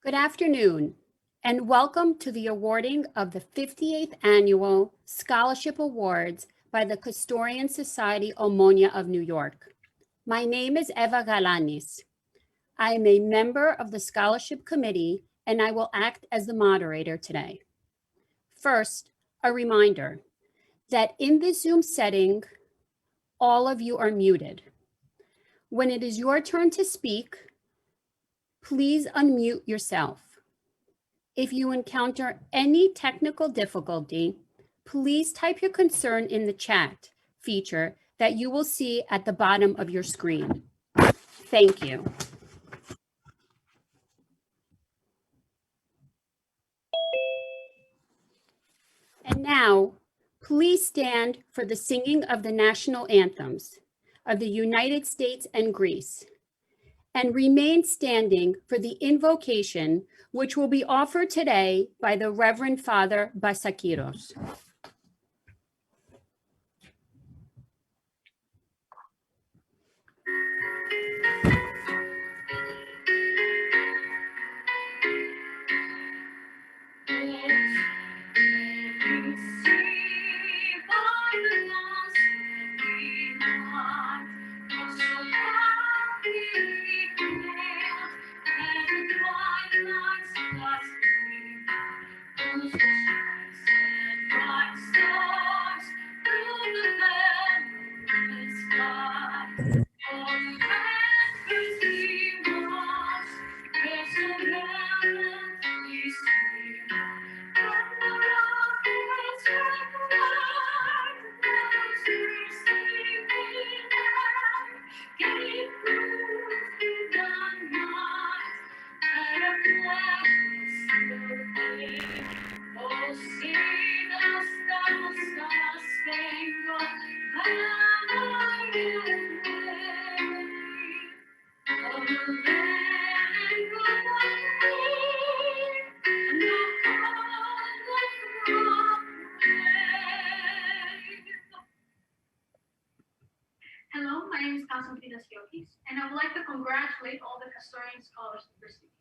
Good afternoon, and welcome to the awarding of the 58th Annual Scholarship Awards by the Custodian Society Ommonia of New York. My name is Eva Galanis. I am a member of the Scholarship Committee, and I will act as the moderator today. First, a reminder that in this Zoom setting, all of you are muted. When it is your turn to speak, please unmute yourself. If you encounter any technical difficulty, please type your concern in the chat feature that you will see at the bottom of your screen. Thank you. And now, please stand for the singing of the national anthems of the United States and Greece, and remain standing for the invocation, which will be offered today by the Reverend Father Basakiros. Hello, my name is Sophia Lajovetis, and I would like to congratulate all the Custodian scholars recipients.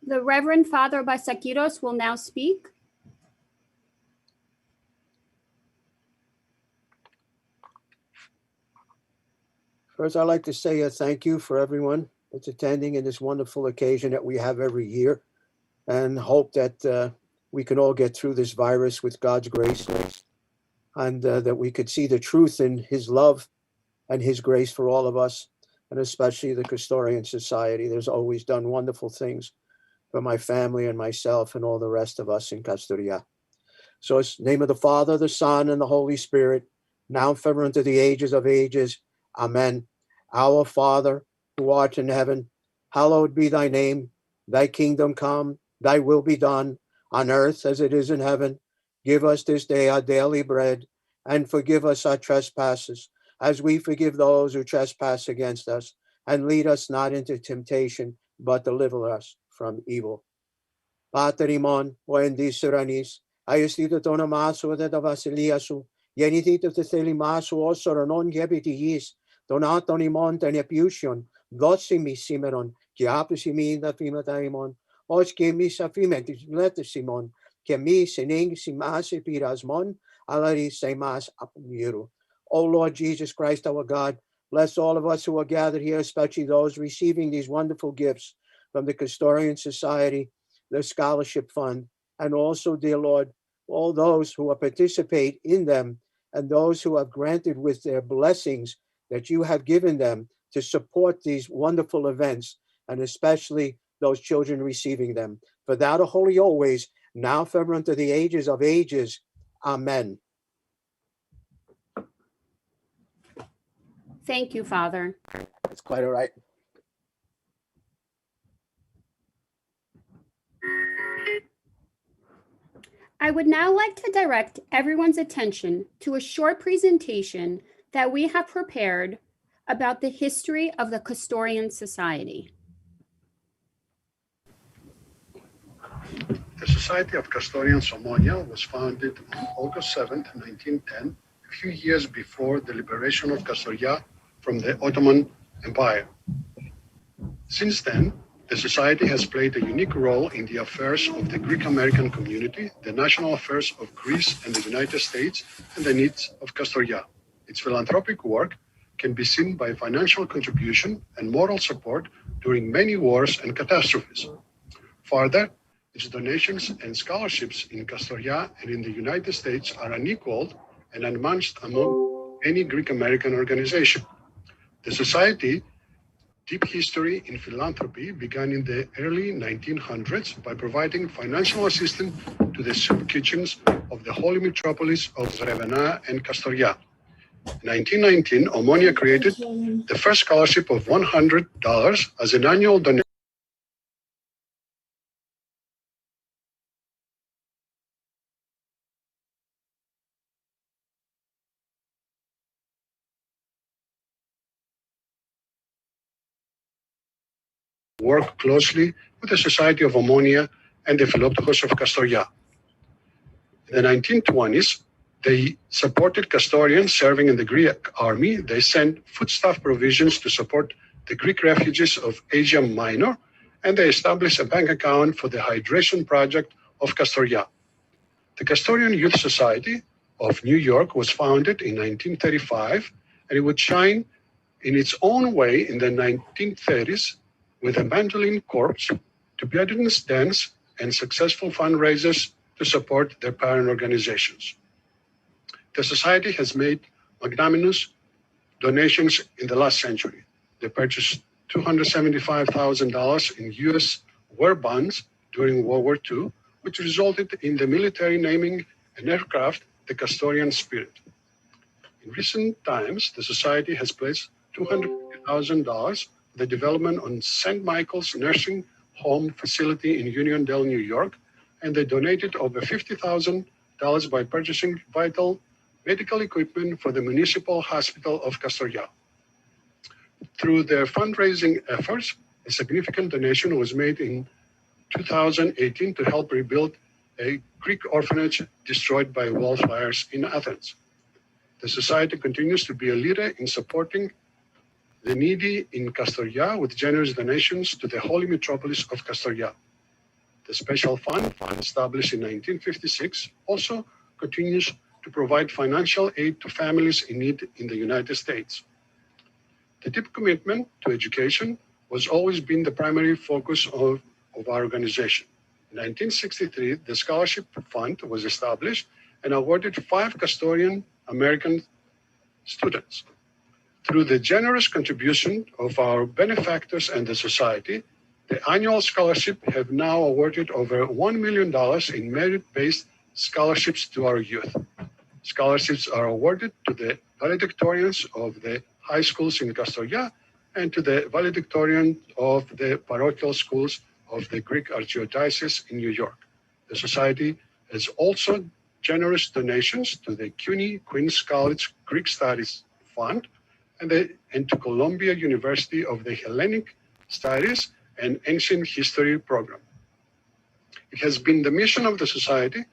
The Reverend Father Basakiros will now speak. First, I'd like to say a thank you for everyone that's attending in this wonderful occasion that we have every year, and hope that we can all get through this virus with God's grace, and that we could see the truth in his love and his grace for all of us, and especially the Custodian Society. There's always done wonderful things for my family and myself and all the rest of us in Castoria. So it's in the name of the Father, the Son, and the Holy Spirit, now and forever unto the ages of ages. Amen. Our Father, who art in heaven, hallowed be thy name. Thy kingdom come, thy will be done, on earth as it is in heaven. Give us this day our daily bread, and forgive us our trespasses, as we forgive those who trespass against us. And lead us not into temptation, but deliver us from evil. Pater imon, o endis tyrannis, aiestito tona maso de da Vasiliasu, yenitito te thelimasu osor non gebitiis, donaton imon ten epusion, dosimi simeron, kiapus imin da fimata imon, os kemis afimentis letus simon, kemis eneng simase pirasmon, alaris emas apmiru. O Lord Jesus Christ, our God, bless all of us who are gathered here, especially those receiving these wonderful gifts from the Custodian Society, the Scholarship Fund, and also, dear Lord, all those who will participate in them and those who have granted with their blessings that you have given them to support these wonderful events, and especially those children receiving them. For thou, the holy always, now forever unto the ages of ages. Amen. Thank you, Father. That's quite all right. I would now like to direct everyone's attention to a short presentation that we have prepared about the history of the Custodian Society. The Society of Custodians Ommonia was founded on August 7, 1910, a few years before the liberation of Kastoria from the Ottoman Empire. Since then, the Society has played a unique role in the affairs of the Greek-American community, the national affairs of Greece and the United States, and the needs of Kastoria. Its philanthropic work can be seen by financial contribution and moral support during many wars and catastrophes. Further, its donations and scholarships in Kastoria and in the United States are unequaled and unmatched among any Greek-American organization. The Society deep history in philanthropy began in the early 1900s by providing financial assistance to the soup kitchens of the holy metropolis of Ravenna and Kastoria. In 1919, Ommonia created the first scholarship of $100 as an annual donation work closely with the Society of Ommonia and the Philoptochos of Kastoria. In the 1920s, they supported Custodians serving in the Greek army. They sent foodstuff provisions to support the Greek refugees of Asia Minor, and they established a bank account for the hydration project of Kastoria. The Custodian Youth Society of New York was founded in 1935, and it would shine in its own way in the 1930s with a mandolin corps, togetherness dance, and successful fundraisers to support their parent organizations. The Society has made magnanimous donations in the last century. They purchased $275,000 in US war bonds during World War II, which resulted in the military naming an aircraft the Custodian Spirit. In recent times, the Society has placed $250,000 the development on St. Michael's Nursing Home facility in Uniondale, New York, and they donated over $50,000 by purchasing vital medical equipment for the Municipal Hospital of Kastoria. Through their fundraising efforts, a significant donation was made in 2018 to help rebuild a Greek orphanage destroyed by wildfires in Athens. The Society continues to be a leader in supporting the needy in Kastoria with generous donations to the Holy Metropolis of Kastoria. The Special Fund, established in 1956, also continues to provide financial aid to families in need in the United States. The deep commitment to education has always been the primary focus of our organization. In 1963, the Scholarship Fund was established and awarded 5 Custodian American students. Through the generous contribution of our benefactors and the Society, the annual scholarship have now awarded over $1 million in merit-based scholarships to our youth. Scholarships are awarded to the valedictorians of the high schools in Kastoria and to the valedictorian of the parochial schools of the Greek Archdiocese in New York. The Society has also generous donations to the CUNY Queen's College Greek Studies Fund and to Columbia University of the Hellenic Studies and Ancient History program. It has been the mission of the Society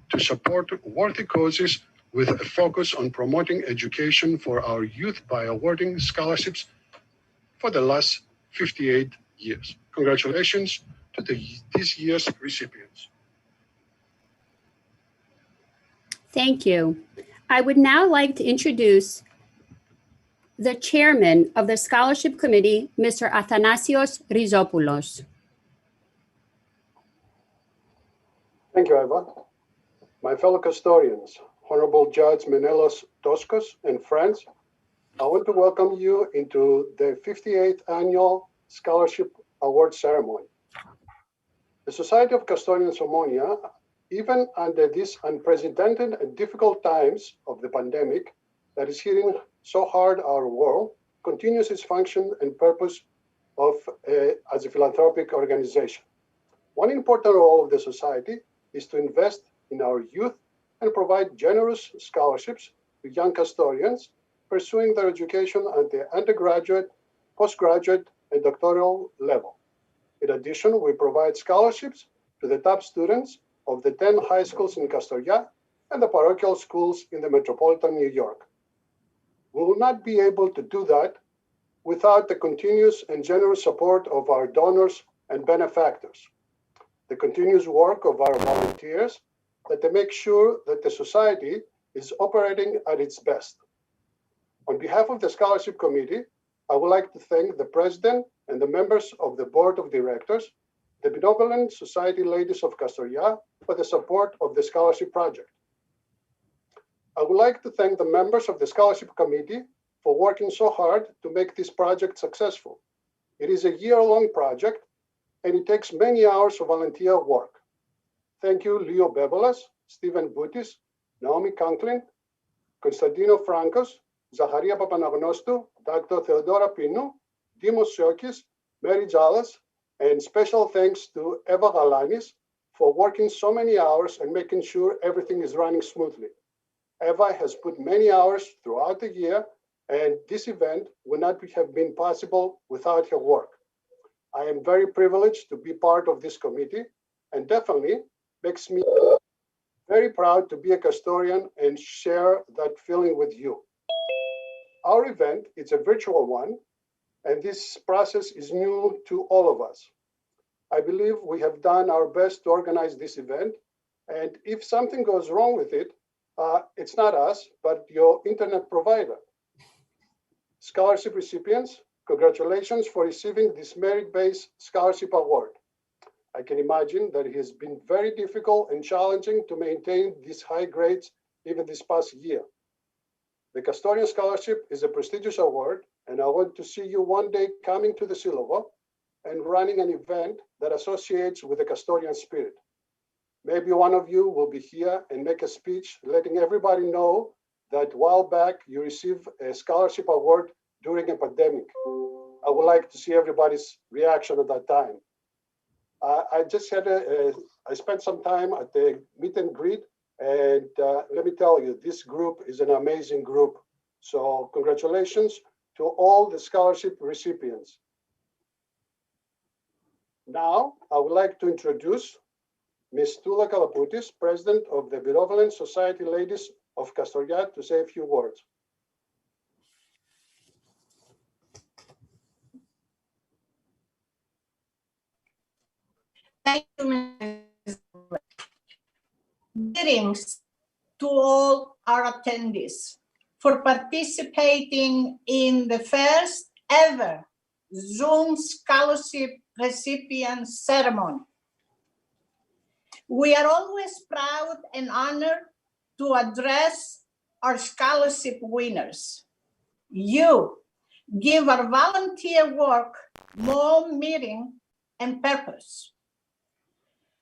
to support worthy causes with a focus on promoting education for our youth by awarding scholarships for the last 58 years. Congratulations to this year's recipients. Thank you. I would now like to introduce the chairman of the Scholarship Committee, Mr. Atanacios Risopoulos. Thank you, Eva. My fellow custodians, Honorable Judge Menelos Toskos and friends, I want to welcome you into the 58th Annual Scholarship Award Ceremony. The Society of Custodians Ommonia, even under these unprecedented and difficult times of the pandemic that is hitting so hard our world, continues its function and purpose as a philanthropic organization. One important role of the Society is to invest in our youth and provide generous scholarships to young custodians pursuing their education at the undergraduate, postgraduate, and doctoral level. In addition, we provide scholarships to the top students of the 10 high schools in Castoria and the parochial schools in the metropolitan New York. We will not be able to do that without the continuous and generous support of our donors and benefactors, the continuous work of our volunteers that they make sure that the Society is operating at its best. On behalf of the Scholarship Committee, I would like to thank the President and the members of the Board of Directors, the Benevolent Society Ladies of Castoria, for the support of the Scholarship Project. I would like to thank the members of the Scholarship Committee for working so hard to make this project successful. It is a year-long project, and it takes many hours of volunteer work. Thank you, Leo Bebolas, Stephen Boutis, Naomi Conklin, Konstantino Frankos, Zacharia Papanagnostou, Dr. Theodora Pinou, Dimos Siokis, Mary Jalas, and special thanks to Eva Galanis for working so many hours and making sure everything is running smoothly. Eva has put many hours throughout the year, and this event would not have been possible without her work. I am very privileged to be part of this committee, and definitely makes me very proud to be a custodian and share that feeling with you. Our event is a virtual one, and this process is new to all of us. I believe we have done our best to organize this event, and if something goes wrong with it, it's not us, but your internet provider. Scholarship recipients, congratulations for receiving this merit-based scholarship award. I can imagine that it has been very difficult and challenging to maintain these high grades even this past year. The Custodian Scholarship is a prestigious award, and I want to see you one day coming to the Σύλλογο and running an event that associates with the custodian spirit. Maybe one of you will be here and make a speech letting everybody know that a while back you received a scholarship award during a pandemic. I would like to see everybody's reaction at that time. I spent some time at the meet and greet, and let me tell you, this group is an amazing group. So congratulations to all the scholarship recipients. Now, I would like to introduce Ms. Tula Kalapoutis, President of the Benevolent Society Ladies of Castoria, to say a few words. Thank you, Ms. Greetings to all our attendees for participating in the first ever Zoom Scholarship Recipient Ceremony. We are always proud and honored to address our scholarship winners. You give our volunteer work more meaning and purpose.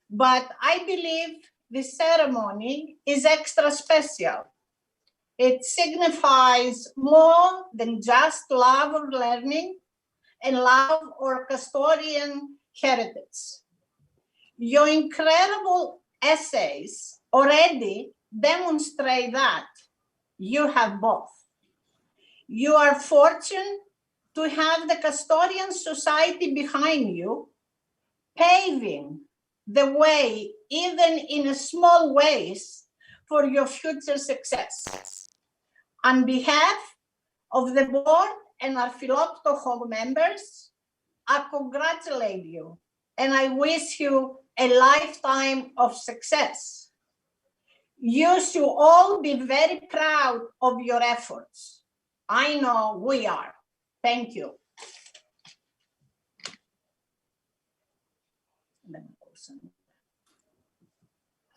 But I believe this ceremony is extra special. It signifies more than just love of learning and love of custodian heritage. Your incredible essays already demonstrate that you have both. You are fortunate to have the Custodian Society behind you, paving the way, even in small ways, for your future success. On behalf of the board and our Philoptochon members, I congratulate you and I wish you a lifetime of success. You should all be very proud of your efforts. I know we are. Thank you.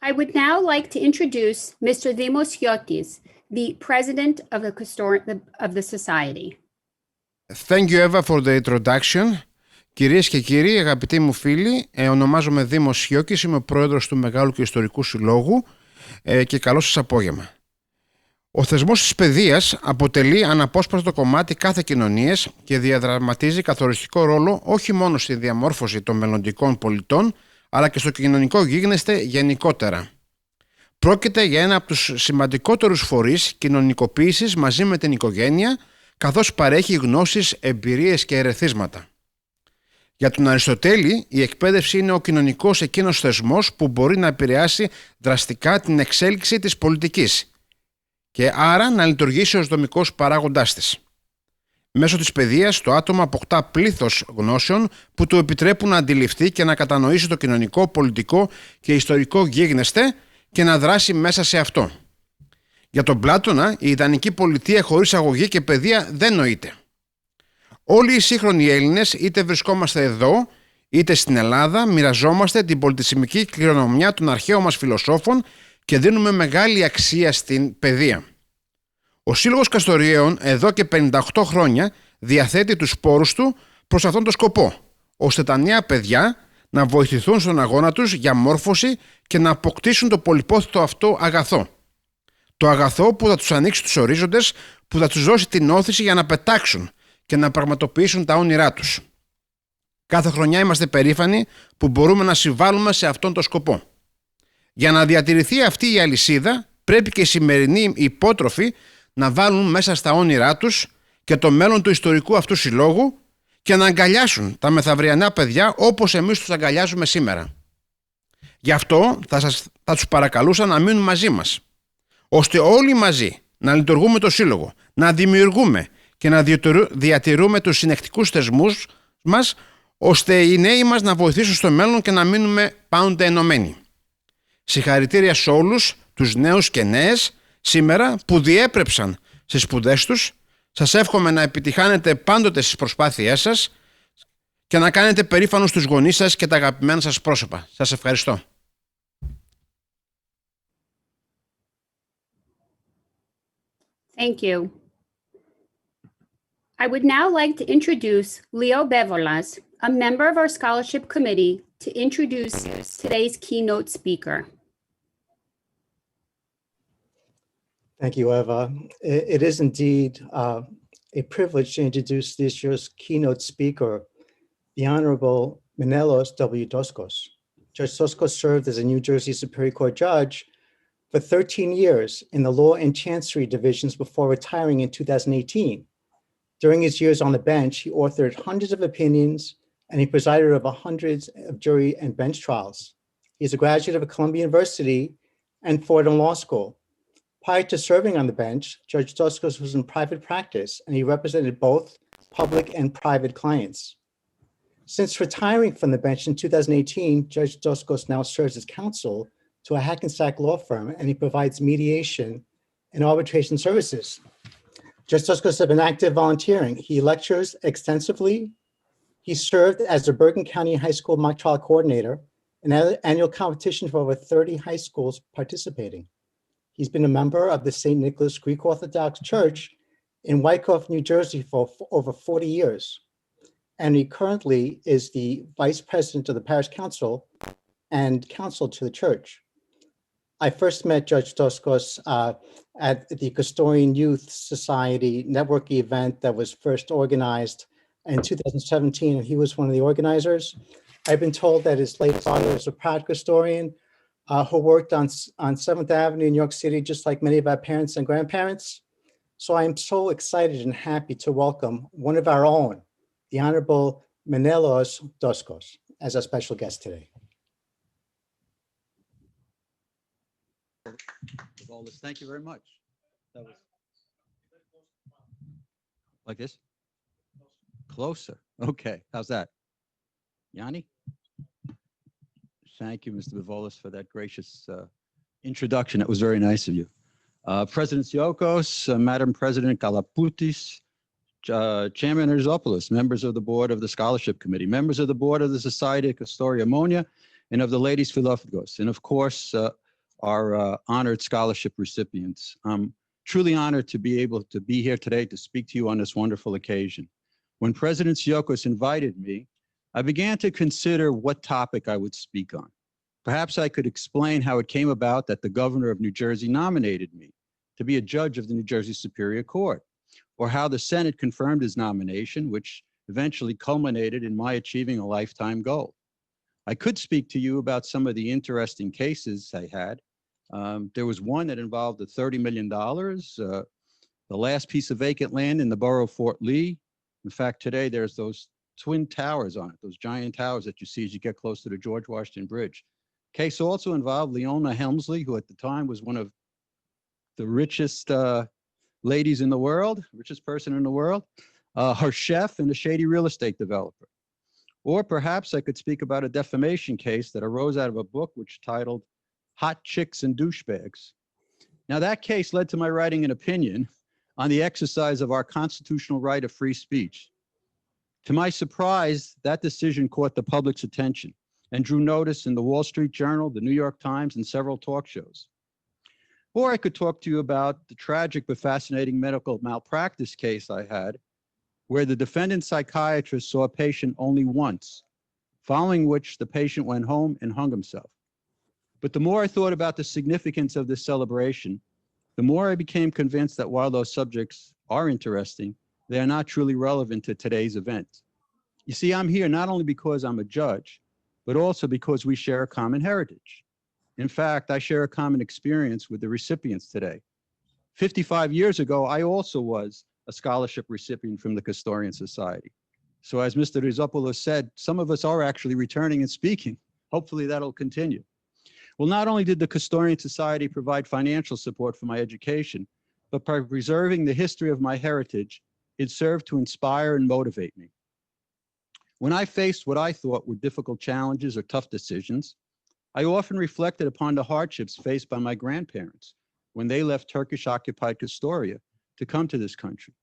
I would now like to introduce Mr. Dimitrios, the president of the society. Thank you, Eva, for the introduction. Κυρίες και κύριοι, αγαπητοί μου φίλοι, ονομάζομαι Δήμος Σιώκης, είμαι ο πρόεδρος του Μεγάλου και Ιστορικού Συλλόγου και καλό σας απόγευμα. Ο θεσμός της παιδείας αποτελεί αναπόσπαστο κομμάτι κάθε κοινωνίας και διαδραματίζει καθοριστικό ρόλο όχι μόνο στη διαμόρφωση των μελλοντικών πολιτών, αλλά και στο κοινωνικό γίγνεσθε γενικότερα. Πρόκειται για ένα από τους σημαντικότερους φορείς κοινωνικοποίησης μαζί με την οικογένεια, καθώς παρέχει γνώσεις, εμπειρίες και ερεθίσματα. Για τον Αριστοτέλη, η εκπαίδευση είναι ο κοινωνικός εκείνος θεσμός που μπορεί να επηρεάσει δραστικά την εξέλιξη της πολιτικής και άρα να λειτουργήσει ως δομικός παράγοντάς της. Μέσω της παιδείας, το άτομο αποκτά πλήθος γνώσεων που του επιτρέπουν να αντιληφθεί και να κατανοήσει το κοινωνικό, πολιτικό και ιστορικό γίγνεσθε και να δράσει μέσα σε αυτό. Για τον Πλάτωνα, η ιδανική πολιτεία χωρίς αγωγή και παιδεία δεν νοείται. Όλοι οι σύγχρονοι Έλληνες, είτε βρισκόμαστε εδώ, είτε στην Ελλάδα, μοιραζόμαστε την πολιτισμική κληρονομιά των αρχαίων μας φιλοσόφων και δίνουμε μεγάλη αξία στην παιδεία. Ο Σύλλογος Καστοριέων εδώ και 58 χρόνια διαθέτει τους πόρους του προς αυτόν τον σκοπό, ώστε τα νέα παιδιά να βοηθηθούν στον αγώνα τους για μόρφωση και να αποκτήσουν το πολυπόθητο αυτό αγαθό. Το αγαθό που θα τους ανοίξει τους ορίζοντες, που θα τους δώσει την όθηση για να πετάξουν και να πραγματοποιήσουν τα όνειρά τους. Κάθε χρονιά είμαστε περήφανοι που μπορούμε να συμβάλλουμε σε αυτόν τον σκοπό. Για να διατηρηθεί αυτή η αλυσίδα, πρέπει και οι σημερινοί υπότροφοι να βάλουν μέσα στα όνειρά τους και το μέλλον του ιστορικού αυτού συλλόγου και να αγκαλιάσουν τα μεθαυριανά παιδιά όπως εμείς τους αγκαλιάζουμε σήμερα. Γι' αυτό θα τους παρακαλούσα να μείνουν μαζί μας, ώστε όλοι μαζί να λειτουργούμε το σύλλογο, να δημιουργούμε και να διατηρούμε τους συνεχτικούς θεσμούς μας, ώστε οι νέοι μας να βοηθήσουν στο μέλλον και να μείνουμε πάντοτε ενωμένοι. Συγχαρητήρια σε όλους τους νέους και νέες σήμερα που διέπρεψαν στις σπουδές τους. Σας εύχομαι να επιτυχάνετε πάντοτε στις προσπάθειές σας και να κάνετε περήφανους τους γονείς σας και τα αγαπημένα σας πρόσωπα. Σας ευχαριστώ. Thank you. I would now like to introduce Leo Bevolas, a member of our scholarship committee, to introduce today's keynote speaker. Thank you, Eva. It is indeed a privilege to introduce this year's keynote speaker, the Honorable Menelos W. Doskos. Judge Doskos served as a New Jersey Superior Court judge for 13 years in the Law and Chancery divisions before retiring in 2018. During his years on the bench, he authored hundreds of opinions and he presided over hundreds of jury and bench trials. He is a graduate of Columbia University and Fordham Law School. Prior to serving on the bench, Judge Doskos was in private practice and he represented both public and private clients. Since retiring from the bench in 2018, Judge Doskos now serves as counsel to a Hackensack law firm and he provides mediation and arbitration services. Judge Doskos has been active volunteering. He lectures extensively. He served as the Bergen County High School mock trial coordinator, an annual competition for over 30 high schools participating. He's been a member of the St. Nicholas Greek Orthodox Church in Wyckoff, New Jersey for over 40 years. And he currently is the vice president of the parish council and counsel to the church. I first met Judge Doskos at the Custodian Youth Society networking event that was first organized in 2017, and he was one of the organizers. I've been told that his late father was a proud custodian who worked on 7th Avenue in New York City, just like many of our parents and grandparents. So I'm so excited and happy to welcome one of our own, the Honorable Menelos Doskos, as our special guest today. Thank you very much. That was like this? Closer. Okay. How's that? Yanni? Thank you, Mr. Vivolis, for that gracious introduction. That was very nice of you. President Zachos, Madam President Kalapoutis, Chairman Risopoulos, members of the board of the Scholarship Committee, members of the board of the Society of Custodian Ommonia, and of the Ladies Philophagos, and of course, our honored scholarship recipients. I'm truly honored to be able to be here today to speak to you on this wonderful occasion. When President Zachos invited me, I began to consider what topic I would speak on. Perhaps I could explain how it came about that the governor of New Jersey nominated me to be a judge of the New Jersey Superior Court, or how the Senate confirmed his nomination, which eventually culminated in my achieving a lifetime goal. I could speak to you about some of the interesting cases I had. There was one that involved the $30 million, the last piece of vacant land in the borough of Fort Lee. In fact, today there's those twin towers on it, those giant towers that you see as you get close to the George Washington Bridge. Case also involved Leona Helmsley, who at the time was one of the richest ladies in the world, richest person in the world, her chef and a shady real estate developer. Or perhaps I could speak about a defamation case that arose out of a book which titled Hot Chicks and Douchebags. Now that case led to my writing an opinion on the exercise of our constitutional right of free speech. To my surprise, that decision caught the public's attention and drew notice in the Wall Street Journal, the New York Times, and several talk shows. Or I could talk to you about the tragic but fascinating medical malpractice case I had, where the defendant psychiatrist saw a patient only once, following which the patient went home and hung himself. But the more I thought about the significance of this celebration, the more I became convinced that while those subjects are interesting, they are not truly relevant to today's event. You see, I'm here not only because I'm a judge, but also because we share a common heritage. In fact, I share a common experience with the recipients today. 55 years ago, I also was a scholarship recipient from the Custodian Society. So as Mr. Risopoulos said, some of us are actually returning and speaking. Hopefully that'll continue. Well, not only did the Custodian Society provide financial support for my education, but by preserving the history of my heritage, it served to inspire and motivate me. When I faced what I thought were difficult challenges or tough decisions, I often reflected upon the hardships faced by my grandparents when they left Turkish-occupied Castoria to come to this country,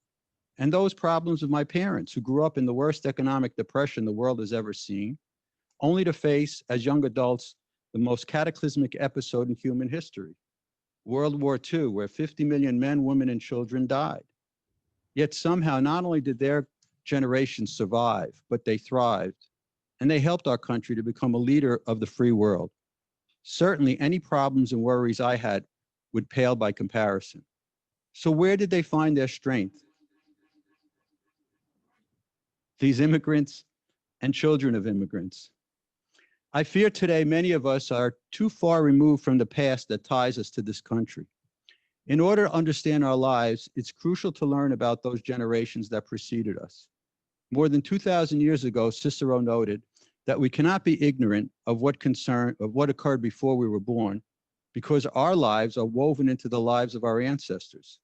and those problems of my parents who grew up in the worst economic depression the world has ever seen, only to face, as young adults, the most cataclysmic episode in human history, World War II, where 50 million men, women, and children died. Yet somehow, not only did their generation survive, but they thrived, and they helped our country to become a leader of the free world. Certainly, any problems and worries I had would pale by comparison. So where did they find their strength? These immigrants and children of immigrants. I fear today many of us are too far removed from the past that ties us to this country. In order to understand our lives, it's crucial to learn about those generations that preceded us. More than 2,000 years ago, Cicero noted that we cannot be ignorant of what occurred before we were born, because our lives are woven into the lives of our ancestors.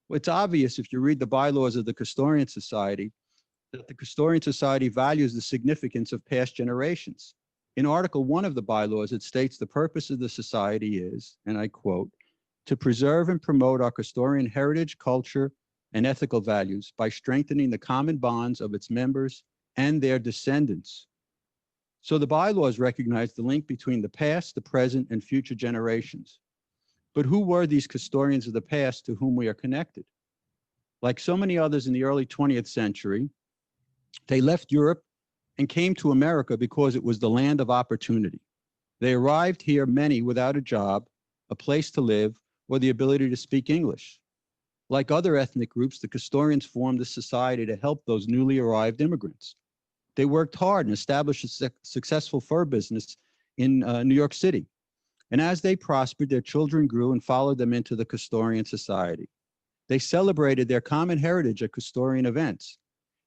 Well, it's obvious if you read the bylaws of the Custodian Society that the Custodian Society values the significance of past generations. In Article 1 of the bylaws, it states the purpose of the society is, and I quote, to preserve and promote our Custodian heritage, culture, and ethical values by strengthening the common bonds of its members and their descendants. So the bylaws recognize the link between the past, the present, and future generations. But who were these custodians of the past to whom we are connected? Like so many others in the early 20th century, they left Europe and came to America because it was the land of opportunity. They arrived here, many without a job, a place to live, or the ability to speak English. Like other ethnic groups, the Custodians formed a society to help those newly arrived immigrants. They worked hard and established a successful fur business in New York City. And as they prospered, their children grew and followed them into the Custodian Society. They celebrated their common heritage at Custodian events.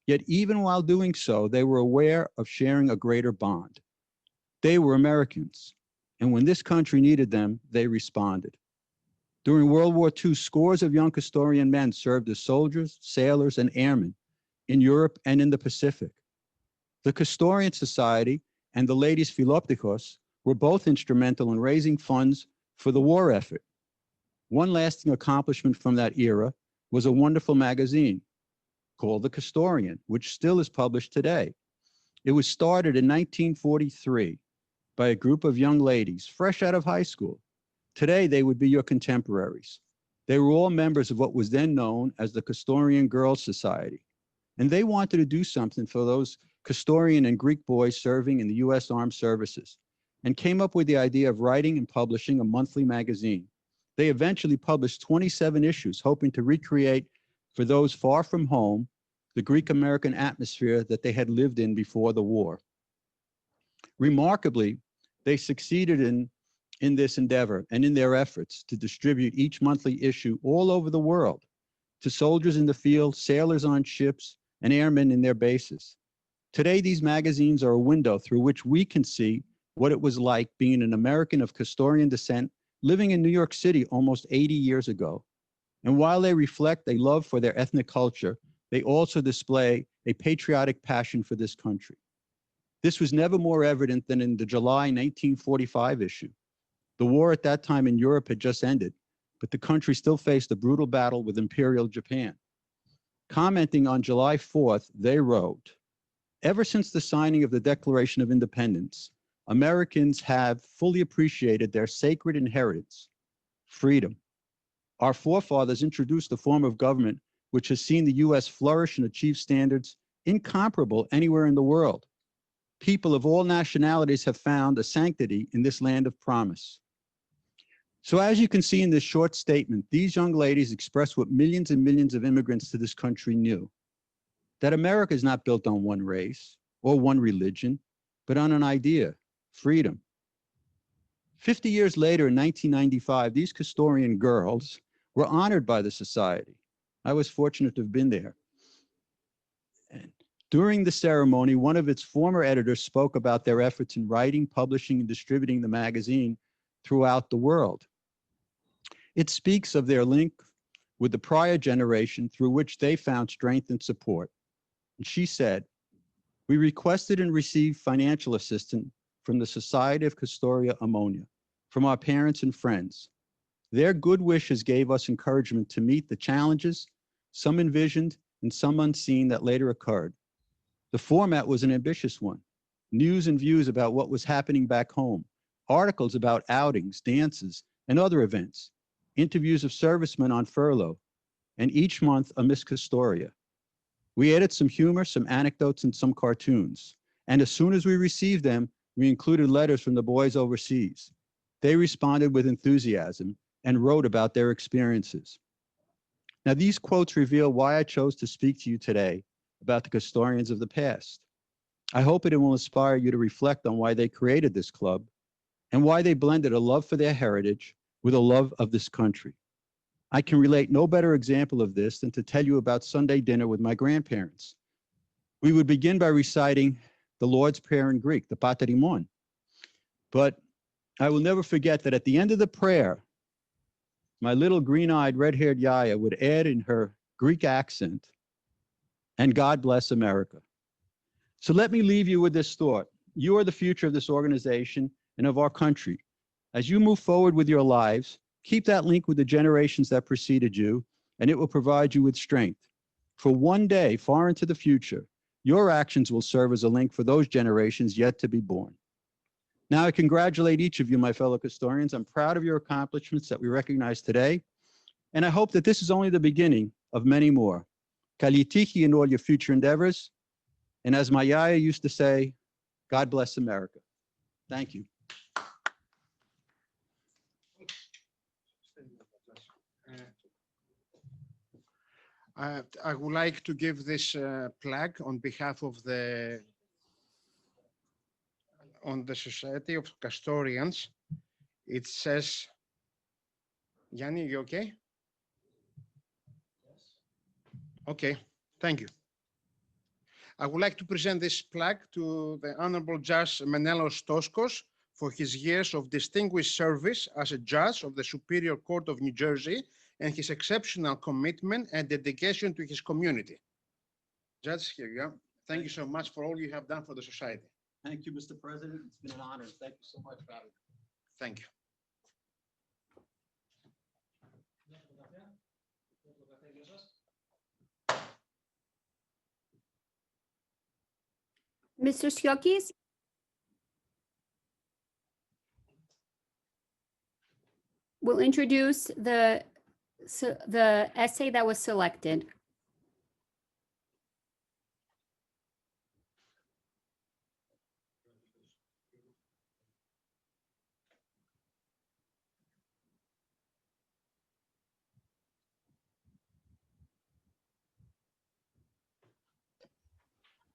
Yet even while doing so, they were aware of sharing a greater bond. They were Americans, and when this country needed them, they responded. During World War II, scores of young Custodian men served as soldiers, sailors, and airmen in Europe and in the Pacific. The Custodian Society and the Ladies Philophagos were both instrumental in raising funds for the war effort. One lasting accomplishment from that era was a wonderful magazine called The Custodian, which still is published today. It was started in 1943 by a group of young ladies fresh out of high school. Today, they would be your contemporaries. They were all members of what was then known as the Custodian Girls Society. And they wanted to do something for those Custodian and Greek boys serving in the US Armed Services, and came up with the idea of writing and publishing a monthly magazine. They eventually published 27 issues, hoping to recreate for those far from home the Greek-American atmosphere that they had lived in before the war. Remarkably, they succeeded in this endeavor and in their efforts to distribute each monthly issue all over the world to soldiers in the field, sailors on ships, and airmen in their bases. Today, these magazines are a window through which we can see what it was like being an American of Castorian descent living in New York City almost 80 years ago. And while they reflect a love for their ethnic culture, they also display a patriotic passion for this country. This was never more evident than in the July 1945 issue. The war at that time in Europe had just ended, but the country still faced a brutal battle with Imperial Japan. Commenting on July 4th, they wrote, "Ever since the signing of the Declaration of Independence, Americans have fully appreciated their sacred inheritance, freedom. Our forefathers introduced a form of government which has seen the US flourish and achieve standards incomparable anywhere in the world. People of all nationalities have found a sanctity in this land of promise." So as you can see in this short statement, these young ladies express what millions and millions of immigrants to this country knew, that America is not built on one race or one religion, but on an idea, freedom. 50 years later, in 1995, these Custodian girls were honored by the society. I was fortunate to have been there. And during the ceremony, one of its former editors spoke about their efforts in writing, publishing, and distributing the magazine throughout the world. It speaks of their link with the prior generation through which they found strength and support. And she said, "We requested and received financial assistance from the Society of Custodian Ommonia, from our parents and friends. Their good wishes gave us encouragement to meet the challenges, some envisioned and some unseen, that later occurred. The format was an ambitious one: news and views about what was happening back home, articles about outings, dances, and other events, interviews of servicemen on furlough, and each month a Miss Custoria. We added some humor, some anecdotes, and some cartoons. And as soon as we received them, we included letters from the boys overseas. They responded with enthusiasm and wrote about their experiences." Now, these quotes reveal why I chose to speak to you today about the Custodians of the past. I hope it will inspire you to reflect on why they created this club and why they blended a love for their heritage with a love of this country. I can relate no better example of this than to tell you about Sunday dinner with my grandparents. We would begin by reciting the Lord's Prayer in Greek, the Paterimon. But I will never forget that at the end of the prayer, my little green-eyed, red-haired Yaya would add in her Greek accent, "And God bless America." So let me leave you with this thought. You are the future of this organization and of our country. As you move forward with your lives, keep that link with the generations that preceded you, and it will provide you with strength. For one day, far into the future, your actions will serve as a link for those generations yet to be born. Now, I congratulate each of you, my fellow Custodians. I'm proud of your accomplishments that we recognize today, and I hope that this is only the beginning of many more. Kali tiki in all your future endeavors, and as my Yaya used to say, God bless America. Thank you. I would like to give this plaque on behalf of the Society of Custodians. It says, Yanni, you okay? Yes. Okay, thank you. I would like to present this plaque to the Honorable Judge Menelos Toskos for his years of distinguished service as a judge of the Superior Court of New Jersey and his exceptional commitment and dedication to his community. Judge, here you go. Thank you so much for all you have done for the society. Thank you, Mr. President. It's been an honor. Thank you so much for having me. Thank you. Mr. Skiokis? We'll introduce the essay that was selected.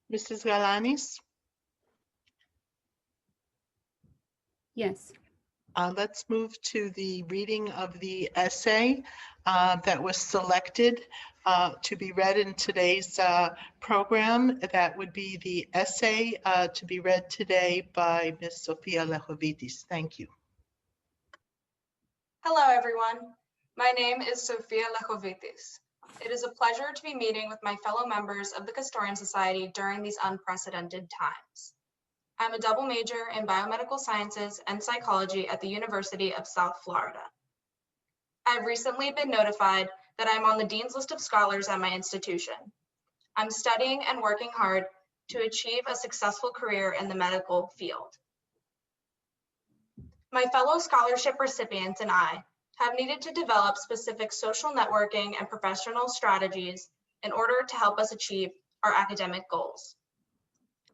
Mrs. Galanis, Yes. let's move to the reading of the essay that was selected to be read in today's program. That would be the essay to be read today by Ms. Sophia Lajovetis. Thank you. Hello, everyone. My name is Sophia Lajovetis. It is a pleasure to be meeting with my fellow members of the Custodian Society during these unprecedented times. I'm a double major in biomedical sciences and psychology at the University of South Florida. I've recently been notified that I'm on the Dean's List of Scholars at my institution. I'm studying and working hard to achieve a successful career in the medical field. My fellow scholarship recipients and I have needed to develop specific social networking and professional strategies in order to help us achieve our academic goals.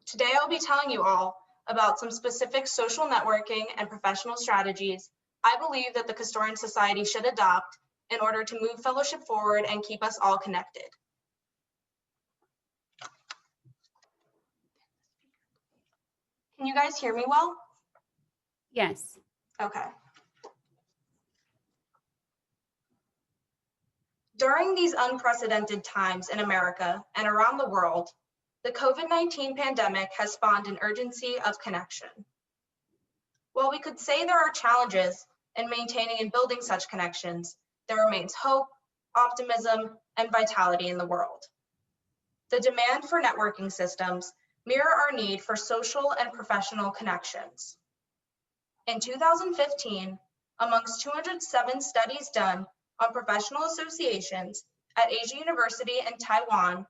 Today, I'll be telling you all about some specific social networking and professional strategies I believe that the Custodian Society should adopt in order to move fellowship forward and keep us all connected. Can you guys hear me well? Yes. Okay. During these unprecedented times in America and around the world, the COVID-19 pandemic has spawned an urgency of connection. While we could say there are challenges in maintaining and building such connections, there remains hope, optimism, and vitality in the world. The demand for networking systems mirror our need for social and professional connections. In 2015, amongst 207 studies done on professional associations at Asia University in Taiwan,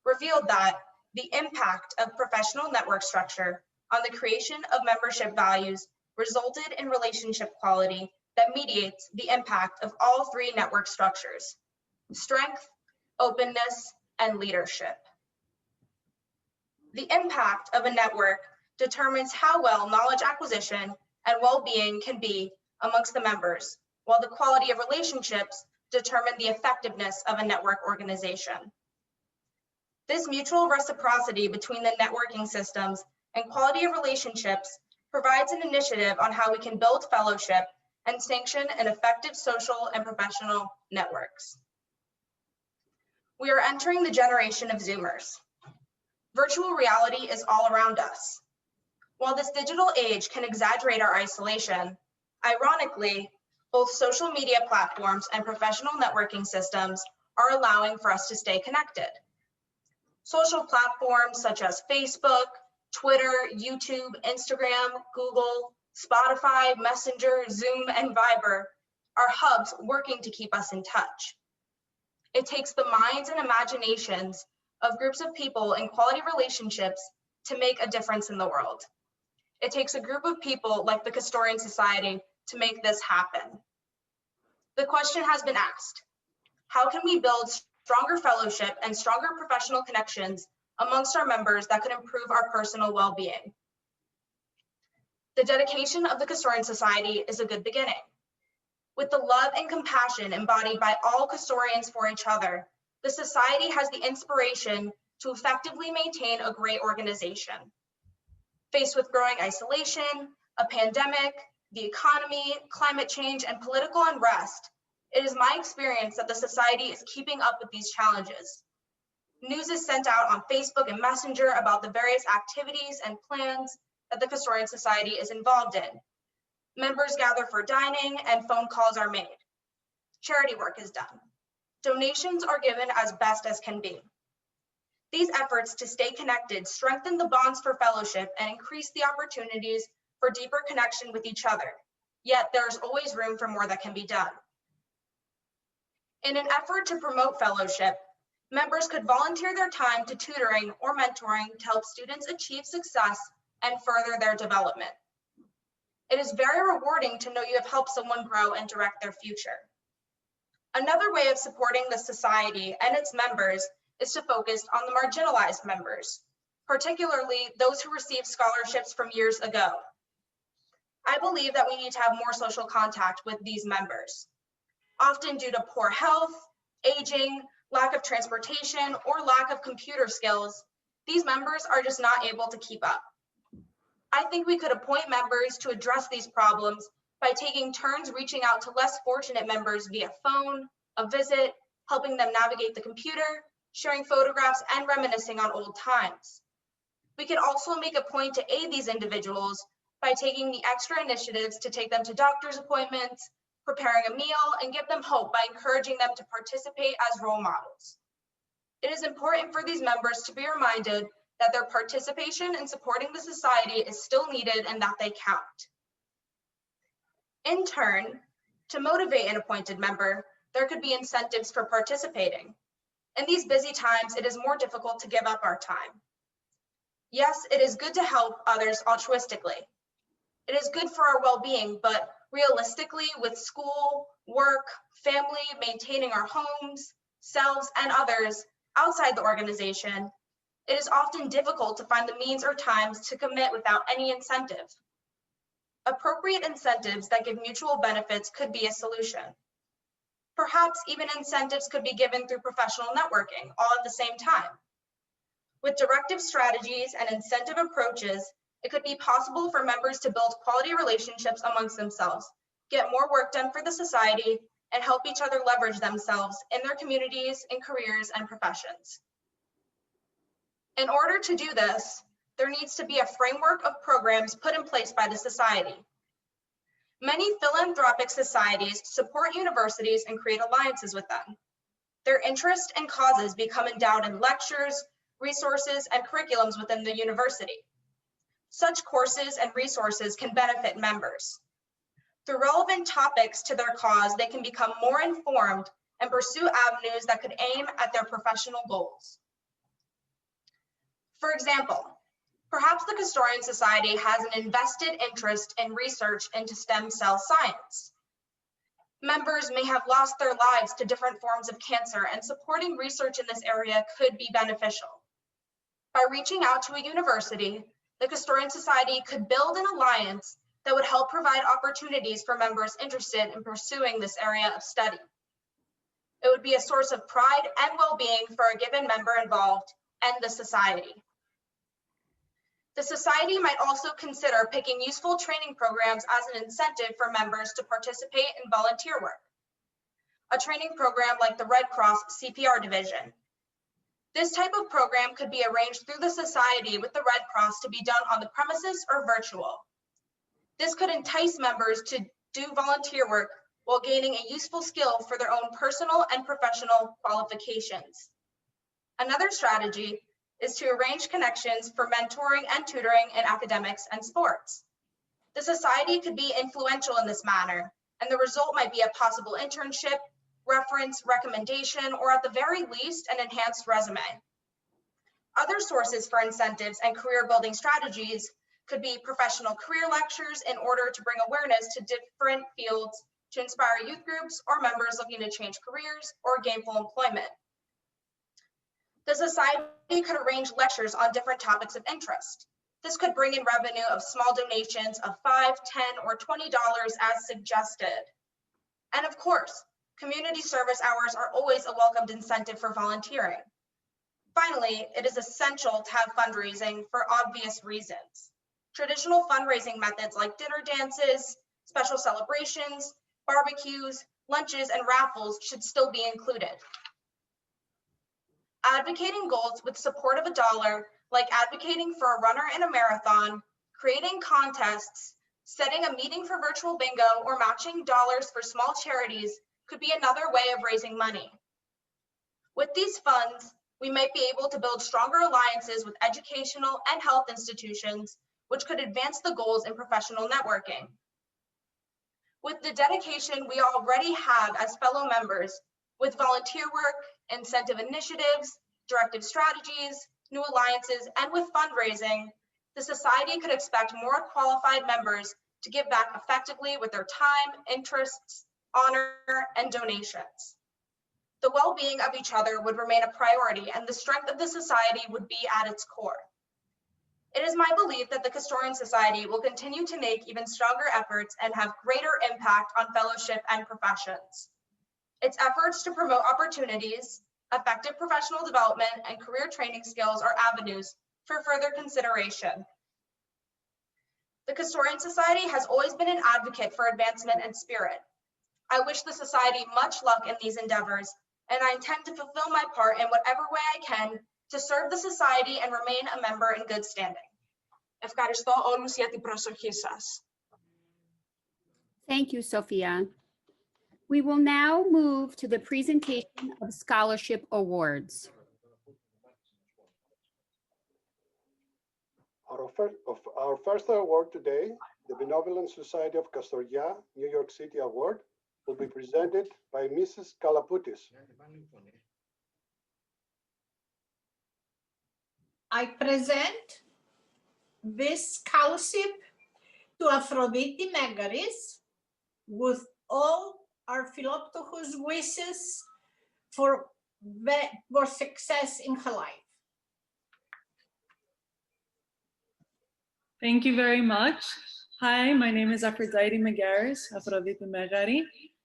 revealed that the impact of professional network structure on the creation of membership values resulted in relationship quality that mediates the impact of all three network structures: strength, openness, and leadership. The impact of a network determines how well knowledge acquisition and well-being can be amongst the members, while the quality of relationships determine the effectiveness of a network organization. This mutual reciprocity between the networking systems and quality of relationships provides an initiative on how we can build fellowship and sanction an effective social and professional networks. We are entering the generation of Zoomers. Virtual reality is all around us. While this digital age can exaggerate our isolation, ironically, both social media platforms and professional networking systems are allowing for us to stay connected. Social platforms such as Facebook, Twitter, YouTube, Instagram, Google, Spotify, Messenger, Zoom, and Viber are hubs working to keep us in touch. It takes the minds and imaginations of groups of people in quality relationships to make a difference in the world. It takes a group of people like the Custodian Society to make this happen. The question has been asked: how can we build stronger fellowship and stronger professional connections amongst our members that could improve our personal well-being? The dedication of the Custodian Society is a good beginning. With the love and compassion embodied by all custodians for each other, the Society has the inspiration to effectively maintain a great organization. Faced with growing isolation, a pandemic, the economy, climate change, and political unrest, it is my experience that the Society is keeping up with these challenges. News is sent out on Facebook and Messenger about the various activities and plans that the Custodian Society is involved in. Members gather for dining and phone calls are made. Charity work is done. Donations are given as best as can be. These efforts to stay connected strengthen the bonds for fellowship and increase the opportunities for deeper connection with each other. Yet there is always room for more that can be done. In an effort to promote fellowship, members could volunteer their time to tutoring or mentoring to help students achieve success and further their development. It is very rewarding to know you have helped someone grow and direct their future. Another way of supporting the society and its members is to focus on the marginalized members, particularly those who received scholarships from years ago. I believe that we need to have more social contact with these members. Often due to poor health, aging, lack of transportation, or lack of computer skills, these members are just not able to keep up. I think we could appoint members to address these problems by taking turns reaching out to less fortunate members via phone, a visit, helping them navigate the computer, sharing photographs, and reminiscing on old times. We could also make a point to aid these individuals by taking the extra initiatives to take them to doctor's appointments, preparing a meal, and give them hope by encouraging them to participate as role models. It is important for these members to be reminded that their participation in supporting the society is still needed and that they count. In turn, to motivate an appointed member, there could be incentives for participating. In these busy times, it is more difficult to give up our time. Yes, it is good to help others altruistically. It is good for our well-being, but realistically, with school, work, family, maintaining our homes, selves, and others outside the organization, it is often difficult to find the means or times to commit without any incentive. Appropriate incentives that give mutual benefits could be a solution. Perhaps even incentives could be given through professional networking, all at the same time. With directive strategies and incentive approaches, it could be possible for members to build quality relationships amongst themselves, get more work done for the society, and help each other leverage themselves in their communities, in careers, and professions. In order to do this, there needs to be a framework of programs put in place by the society. Many philanthropic societies support universities and create alliances with them. Their interests and causes become endowed in lectures, resources, and curriculums within the university. Such courses and resources can benefit members. Through relevant topics to their cause, they can become more informed and pursue avenues that could aim at their professional goals. For example, perhaps the Custodian Society has an invested interest in research into stem cell science. Members may have lost their lives to different forms of cancer, and supporting research in this area could be beneficial. By reaching out to a university, the Custodian Society could build an alliance that would help provide opportunities for members interested in pursuing this area of study. It would be a source of pride and well-being for a given member involved and the society. The society might also consider picking useful training programs as an incentive for members to participate in volunteer work. A training program like the Red Cross CPR division. This type of program could be arranged through the society with the Red Cross to be done on the premises or virtual. This could entice members to do volunteer work while gaining a useful skill for their own personal and professional qualifications. Another strategy is to arrange connections for mentoring and tutoring in academics and sports. The society could be influential in this manner, and the result might be a possible internship, reference, recommendation, or at the very least, an enhanced resume. Other sources for incentives and career building strategies could be professional career lectures in order to bring awareness to different fields to inspire youth groups or members looking to change careers or gainful employment. The society could arrange lectures on different topics of interest. This could bring in revenue of small donations of $5, $10, or $20 as suggested. And of course, community service hours are always a welcomed incentive for volunteering. Finally, it is essential to have fundraising for obvious reasons. Traditional fundraising methods like dinner dances, special celebrations, barbecues, lunches, and raffles should still be included. Advocating goals with support of $1, like advocating for a runner in a marathon, creating contests, setting a meeting for virtual bingo, or matching dollars for small charities could be another way of raising money. With these funds, we might be able to build stronger alliances with educational and health institutions, which could advance the goals in professional networking. With the dedication we already have as fellow members, With volunteer work, incentive initiatives, directive strategies, new alliances, and with fundraising, the Society could expect more qualified members to give back effectively with their time, interests, honor, and donations. The well-being of each other would remain a priority, and the strength of the Society would be at its core. It is my belief that the Custodian Society will continue to make even stronger efforts and have greater impact on fellowship and professions. Its efforts to promote opportunities, effective professional development, and career training skills are avenues for further consideration. The Custodian Society has always been an advocate for advancement and spirit. I wish the Society much luck in these endeavors, and I intend to fulfill my part in whatever way I can to serve the Society and remain a member in good standing. Ευχαριστώ όλους για την προσοχή σας. Thank you, Sophia. We will now move to the presentation of scholarship awards. Our first award today, the Benevolent Society of Castoria, New York City Award, will be presented by Mrs. Kalapoutis. I present this scholarship to Aphrodite Maguires with all our Philoptochos wishes for success in her life. Thank you very much. Hi, my name is Aphrodite Maguires, Aphrodite Megari,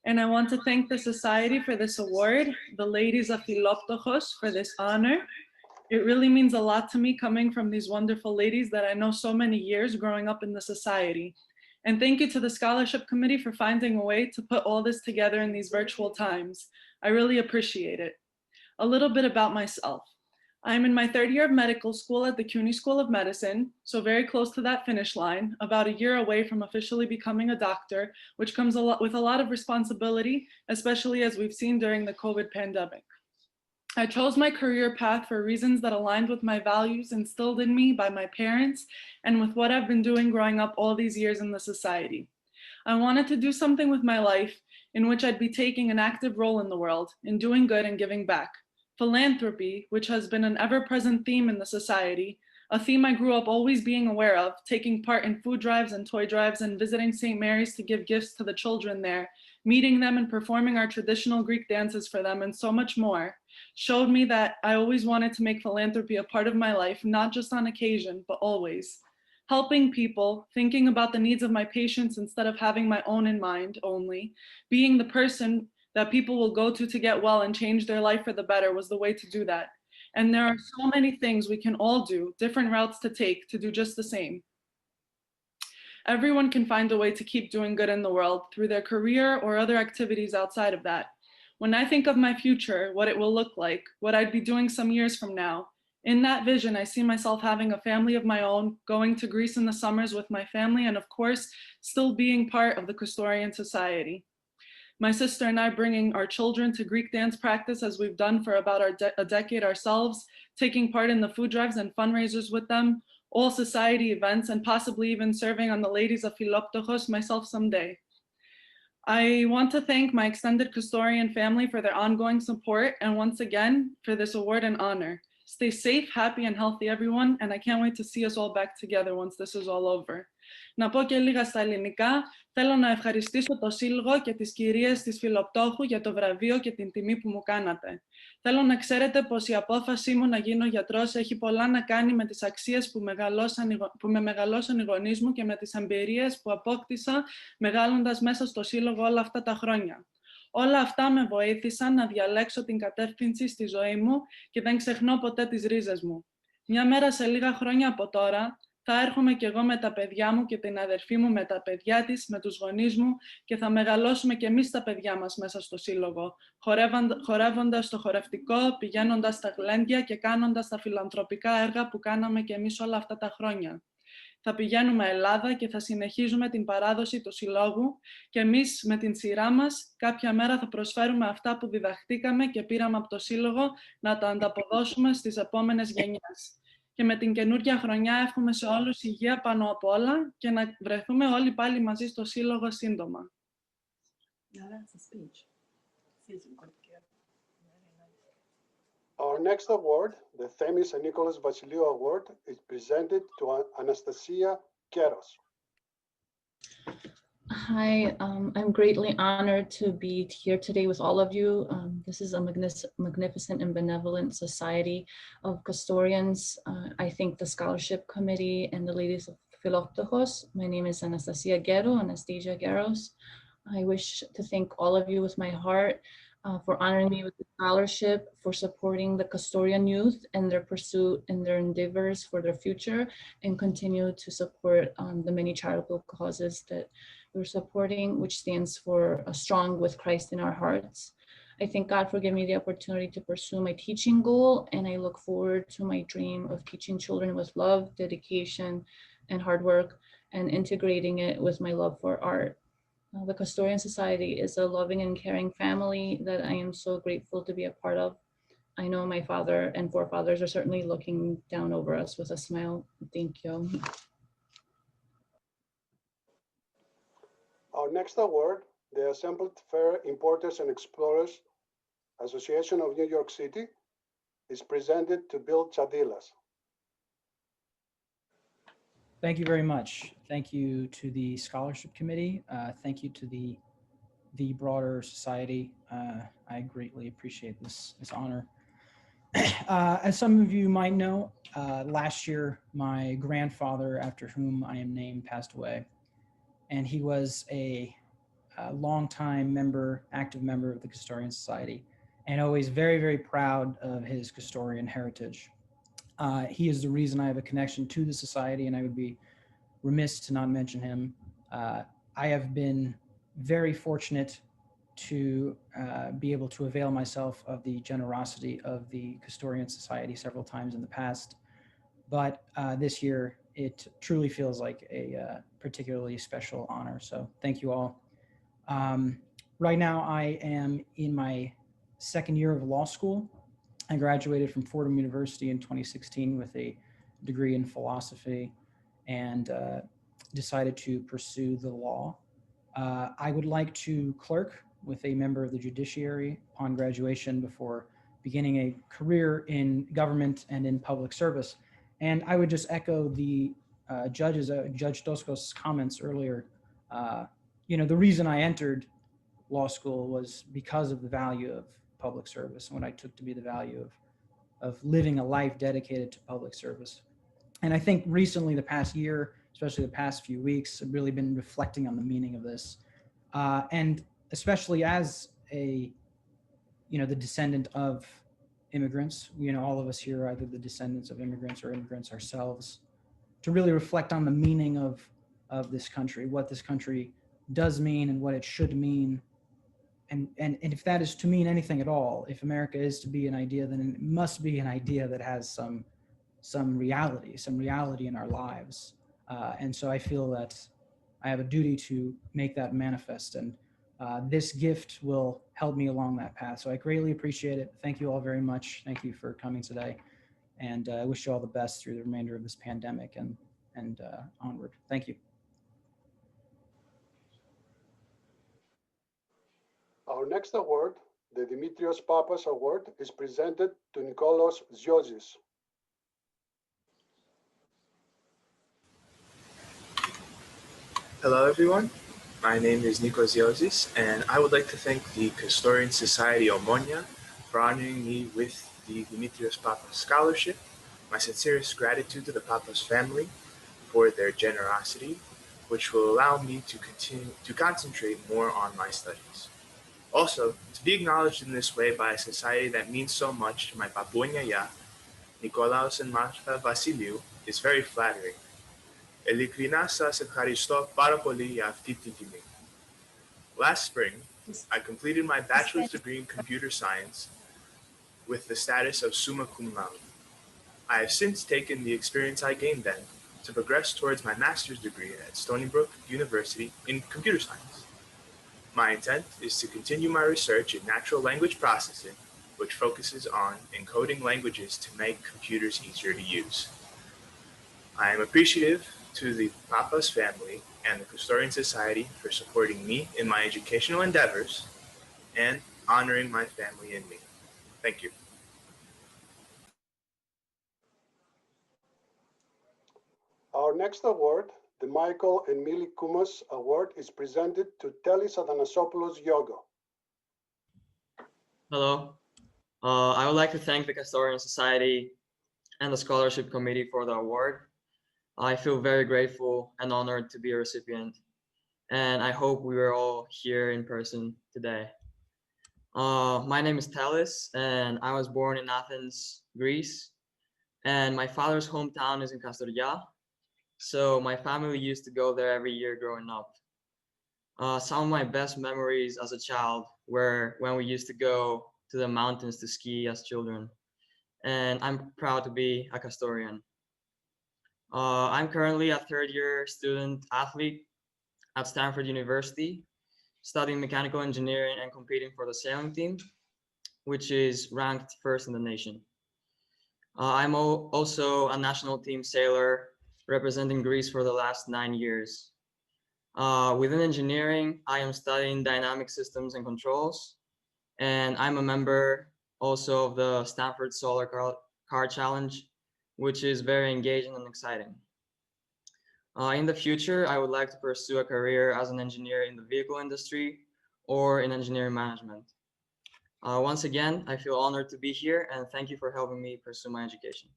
and I want to thank the Society for this award, the ladies of Philoptochos for this honor. It really means a lot to me coming from these wonderful ladies that I know so many years growing up in the Society. And thank you to the Scholarship Committee for finding a way to put all this together in these virtual times. I really appreciate it. A little bit about myself. I'm in my third year of medical school at the CUNY School of Medicine, so very close to that finish line, about a year away from officially becoming a doctor, which comes with a lot of responsibility, especially as we've seen during the COVID pandemic. I chose my career path for reasons that aligned with my values instilled in me by my parents and with what I've been doing growing up all these years in the Society. I wanted to do something with my life in which I'd be taking an active role in the world, in doing good and giving back. Philanthropy, which has been an ever-present theme in the Society, a theme I grew up always being aware of, taking part in food drives and toy drives and visiting St. Mary's to give gifts to the children there, meeting them and performing our traditional Greek dances for them and so much more, showed me that I always wanted to make philanthropy a part of my life, not just on occasion, but always. Helping people, thinking about the needs of my patients instead of having my own in mind only, being the person that people will go to get well and change their life for the better was the way to do that. And there are so many things we can all do, different routes to take to do just the same. Everyone can find a way to keep doing good in the world through their career or other activities outside of that. When I think of my future, what it will look like, what I'd be doing some years from now, in that vision, I see myself having a family of my own, going to Greece in the summers with my family, and of course, still being part of the Custodian Society. My sister and I bringing our children to Greek dance practice as we've done for about a decade ourselves, taking part in the food drives and fundraisers with them, all Society events, and possibly even serving on the ladies of Philoptochos myself someday. I want to thank my extended Custodian family for their ongoing support and once again for this award and honor. Stay safe, happy and healthy everyone, and I can't wait to see us all back together once this is all over. Να πω και λίγα στα ελληνικά. Θέλω να ευχαριστήσω το Σύλλογο και τις κυρίες της Φιλοπτόχου για το βραβείο και την τιμή που μου κάνατε. Θέλω να ξέρετε πως η απόφασή μου να γίνω γιατρός έχει πολλά να κάνει με τις αξίες που με μεγαλώσαν οι γονείς μου και με τις εμπειρίες που απόκτησα μεγάλοντας μέσα στο Σύλλογο όλα αυτά τα χρόνια. Όλα αυτά με βοήθησαν να διαλέξω την κατεύθυνση στη ζωή μου και δεν ξεχνώ ποτέ τις ρίζες μου. Μια μέρα σε λίγα χρόνια από τώρα θα έρχομαι κι εγώ με τα παιδιά μου και την αδερφή μου με τα παιδιά της, με τους γονείς μου και θα μεγαλώσουμε κι εμείς τα παιδιά μας μέσα στο Σύλλογο, χορεύοντας στο χορευτικό, πηγαίνοντας στα γλέντια και κάνοντας τα φιλανθρωπικά έργα που κάναμε κι εμείς όλα αυτά τα χρόνια. Θα πηγαίνουμε Ελλάδα και θα συνεχίζουμε την παράδοση του Συλλόγου και εμείς με την σειρά μας κάποια μέρα θα προσφέρουμε αυτά που διδαχτήκαμε και πήραμε από το Σύλλογο να τα ανταποδώσουμε στις επόμενες γενιές. Και με την καινούργια χρονιά εύχομαι σε όλους υγεία πάνω απ' όλα και να βρεθούμε όλοι πάλι μαζί στο Σύλλογο σύντομα. next award, the Themis and Nicolas Vasiliou Award, is presented to Anastasia Keros. Hi, I'm greatly honored to be here today with all of you. This is a magnificent and benevolent society of Custodians. I thank the scholarship committee and the ladies of Philoptochos. My name is Anastasia Geros. I wish to thank all of you with my heart for honoring me with the scholarship, for supporting the Custodian youth and their pursuit and their endeavors for their future, and continue to support the many charitable causes that we're supporting, which stands for strong with Christ in our hearts. I thank God for giving me the opportunity to pursue my teaching goal, and I look forward to my dream of teaching children with love, dedication, and hard work, and integrating it with my love for art. The Custodian Society is a loving and caring family that I am so grateful to be a part of. I know my father and forefathers are certainly looking down over us with a smile. Thank you. Our next award, the Assembled Fair Importers and Explorers Association of New York City, is presented to Bill Chadilas. Thank you very much. Thank you to the scholarship committee. Thank you to the broader society. I greatly appreciate this honor. As some of you might know, last year, my grandfather, after whom I am named, passed away. And he was a longtime member, active member of the Custodian Society, and always very, very proud of his Custodian heritage. He is the reason I have a connection to the society, and I would be remiss to not mention him. I have been very fortunate to be able to avail myself of the generosity of the Custodian Society several times in the past, but this year it truly feels like a particularly special honor. So thank you all. Right now I am in my second year of law school. I graduated from Fordham University in 2016 with a degree in philosophy and decided to pursue the law. I would like to clerk with a member of the judiciary upon graduation before beginning a career in government and in public service. And I would just echo the Judge Doskos' comments earlier. The reason I entered law school was because of the value of public service and what I took to be the value of living a life dedicated to public service. And I think recently, the past year, especially the past few weeks, I've really been reflecting on the meaning of this. And especially as the descendant of immigrants, all of us here are either the descendants of immigrants or immigrants ourselves, to really reflect on the meaning of this country, what this country does mean and what it should mean. And if that is to mean anything at all, if America is to be an idea, then it must be an idea that has some reality in our lives. And so I feel that I have a duty to make that manifest, and this gift will help me along that path. So I greatly appreciate it. Thank you all very much. Thank you for coming today. And I wish you all the best through the remainder of this pandemic and onward. Thank you. Our next award, the Dimitrios Papas Award, is presented to Nicolas Ziozis. Hello, everyone. My name is Nicolas Ziozis, and I would like to thank the Custodian Society Omόνοια for honoring me with the Dimitrios Papas Scholarship. My sincerest gratitude to the Papas family for their generosity, which will allow me to continue to concentrate more on my studies. Also, to be acknowledged in this way by a society that means so much to my Papua Nyaya, Nicolas and Martha Vasiliou, is very flattering. Ειλικρινά σας ευχαριστώ πάρα πολύ για αυτή τη τιμή. Last spring, I completed my bachelor's degree in computer science with the status of summa cum laude. I have since taken the experience I gained then to progress towards my master's degree at Stony Brook University in computer science. My intent is to continue my research in natural language processing, which focuses on encoding languages to make computers easier to use. I am appreciative to the Papas family and the Custodian Society for supporting me in my educational endeavors and honoring my family and me. Thank you. next award, the Michael and Mili Kumas Award, is presented to Telis Athanasopoulos Yogo. Hello. I would like to thank the Custodian Society and the Scholarship Committee for the award. I feel very grateful and honored to be a recipient, and I hope we were all here in person today. My name is Telis, and I was born in Athens, Greece, and my father's hometown is in Kastouria, so my family used to go there every year growing up. Some of my best memories as a child were when we used to go to the mountains to ski as children, and I'm proud to be a Custodian. I'm currently a third-year student athlete at Stanford University, studying mechanical engineering and competing for the sailing team, which is ranked first in the nation. I'm also a national team sailor representing Greece for the last 9 years. Within engineering, I am studying dynamic systems and controls, and I'm a member also of the Stanford Solar Car Challenge, which is very engaging and exciting. In the future, I would like to pursue a career as an engineer in the vehicle industry or in engineering management. Once again, I feel honored to be here, and thank you for helping me pursue my education.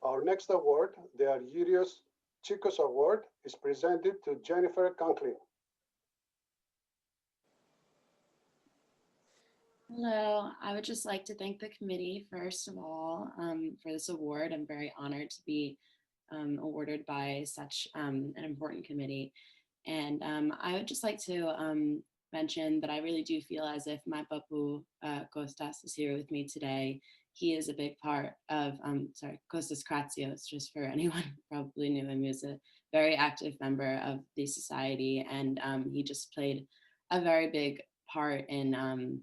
Our next award, the Argyrios Chikos Award, is presented to Jennifer Conklin. Hello, I would just like to thank the committee, first of all, for this award. I'm very honored to be awarded by such an important committee. And I would just like to mention that I really do feel as if my papu, Kostas, is here with me today. He is a big part of, Kostas Kratsios, just for anyone who probably knew him. He was a very active member of the society, and he just played a very big part in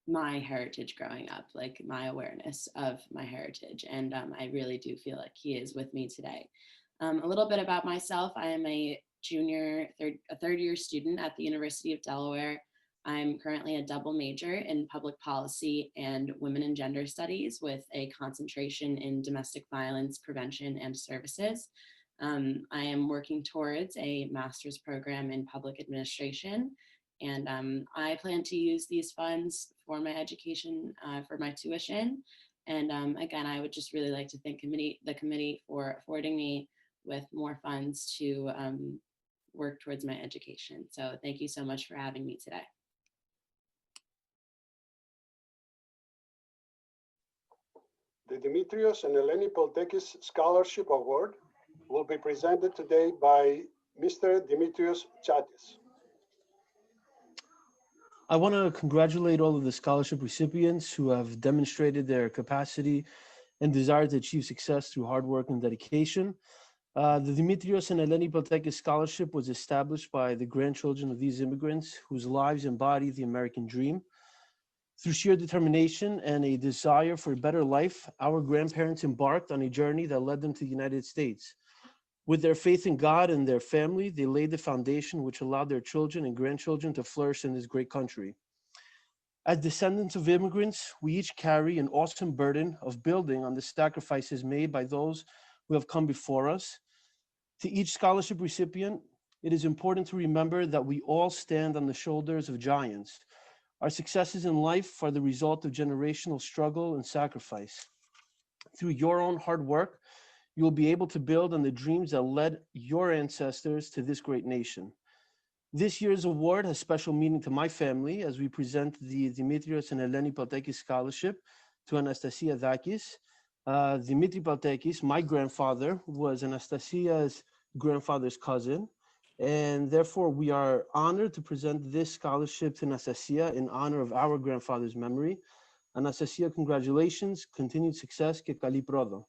my heritage growing up, like my awareness of my heritage. And I really do feel like he is with me today. A little bit about myself. I am a third-year student at the University of Delaware. I'm currently a double major in public policy and women and gender studies with a concentration in domestic violence prevention and services. I am working towards a master's program in public administration, and I plan to use these funds for my education, for my tuition. And again, I would just really like to thank the committee for affording me with more funds to work towards my education. So thank you so much for having me today. The Dimitrios and Eleni Poltekis Scholarship Award will be presented today by Mr. Dimitrios Chatis. I want to congratulate all of the scholarship recipients who have demonstrated their capacity and desire to achieve success through hard work and dedication. The Dimitrios and Eleni Poltekis Scholarship was established by the grandchildren of these immigrants whose lives embody the American dream. Through sheer determination and a desire for a better life, our grandparents embarked on a journey that led them to the United States. With their faith in God and their family, they laid the foundation which allowed their children and grandchildren to flourish in this great country. As descendants of immigrants, we each carry an awesome burden of building on the sacrifices made by those who have come before us. To each scholarship recipient, it is important to remember that we all stand on the shoulders of giants. Our successes in life are the result of generational struggle and sacrifice. Through your own hard work, you will be able to build on the dreams that led your ancestors to this great nation. This year's award has special meaning to my family as we present the Dimitrios and Eleni Poltekis Scholarship to Anastasia Dakis. Dimitri Poltekis, my grandfather, was Anastasia's grandfather's cousin, and therefore we are honored to present this scholarship to Anastasia in honor of our grandfather's memory. Anastasia, congratulations, continued success, και καλή πρόοδο.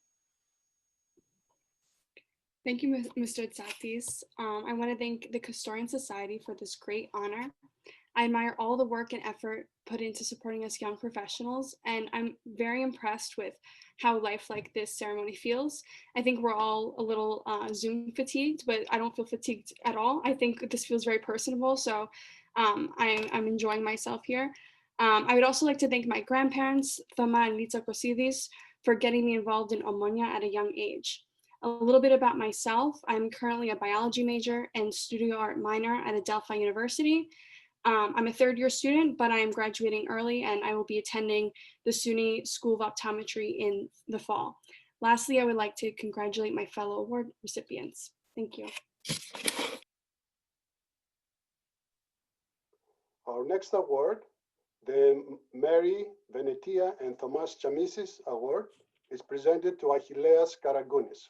Thank you, Mr. Tsatis. I want to thank the Custodian Society for this great honor. I admire all the work and effort put into supporting us young professionals, and I'm very impressed with how life like this ceremony feels. I think we're all a little Zoom fatigued, but I don't feel fatigued at all. I think this feels very personable, so I'm enjoying myself here. I would also like to thank my grandparents, Thoma and Litsa Kosidis, for getting me involved in Omonia at a young age. A little bit about myself. I'm currently a biology major and studio art minor at Adelphi University. I'm a third-year student, but I am graduating early and I will be attending the SUNY School of Optometry in the fall. Lastly, I would like to congratulate my fellow award recipients. Thank you. Our next award, the Mary Venetia and Thomas Chamisis Award, is presented to Achilleas Karagounis.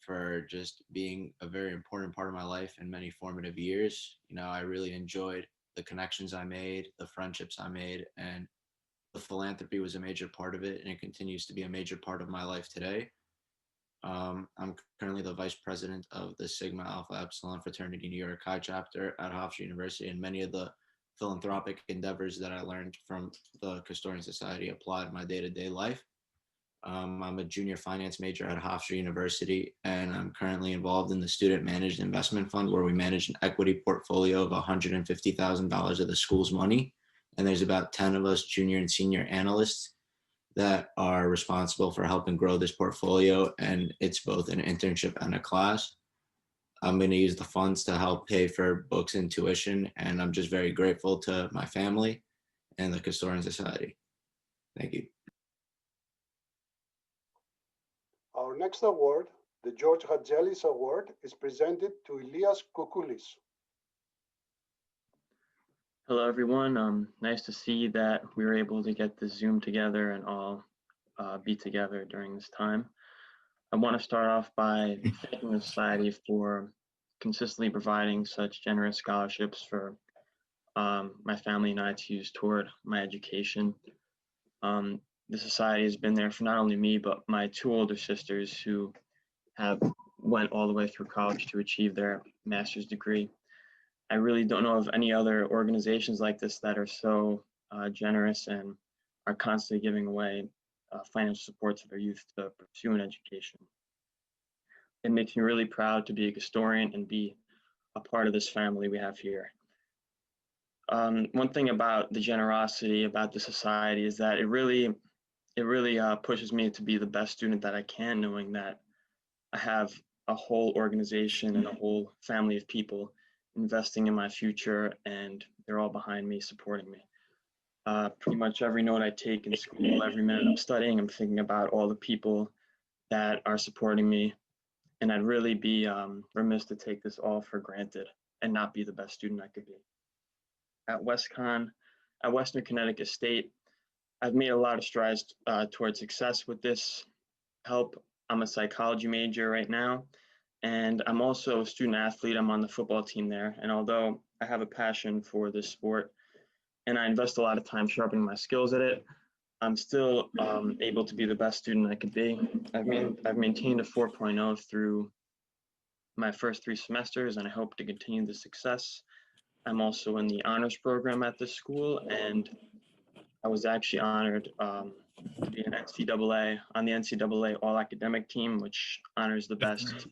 For just being a very important part of my life in many formative years. You know, I really enjoyed the connections I made, the friendships I made, and the philanthropy was a major part of it, and it continues to be a major part of my life today. I'm currently the vice president of the Sigma Alpha Epsilon Fraternity New York High Chapter at Hofstra University, and many of the philanthropic endeavors that I learned from the Custodian Society apply to my day-to-day life. I'm a junior finance major at Hofstra University, and I'm currently involved in the Student Managed Investment Fund, where we manage an equity portfolio of $150,000 of the school's money. And there's about 10 of us junior and senior analysts that are responsible for helping grow this portfolio, and it's both an internship and a class. I'm going to use the funds to help pay for books and tuition, and I'm just very grateful to my family and the Custodian Society. Thank you. Our next award, the George Hajellis Award, is presented to Elias Koukoulis. Hello, everyone. Nice to see that we were able to get this Zoom together and all be together during this time. I want to start off by thanking the Society for consistently providing such generous scholarships for my family and I to use toward my education. The Society has been there for not only me, but my two older sisters who have went all the way through college to achieve their master's degree. I really don't know of any other organizations like this that are so generous and are constantly giving away financial support to their youth to pursue an education. It makes me really proud to be a custodian and be a part of this family we have here. One thing about the generosity about the Society is that it really pushes me to be the best student that I can, knowing that I have a whole organization and a whole family of people investing in my future, and they're all behind me, supporting me. Pretty much every note I take in school, every minute I'm studying, I'm thinking about all the people that are supporting me, and I'd really be remiss to take this all for granted and not be the best student I could be. At Western Connecticut State, I've made a lot of strides towards success with this help. I'm a psychology major right now, and I'm also a student athlete. I'm on the football team there. And although I have a passion for this sport and I invest a lot of time sharpening my skills at it, I'm still able to be the best student I could be. I've maintained a 4.0 through my first 3 semesters, and I hope to continue the success. I'm also in the honors program at this school, and I was actually honored to be an on the NCAA All Academic Team, which honors the best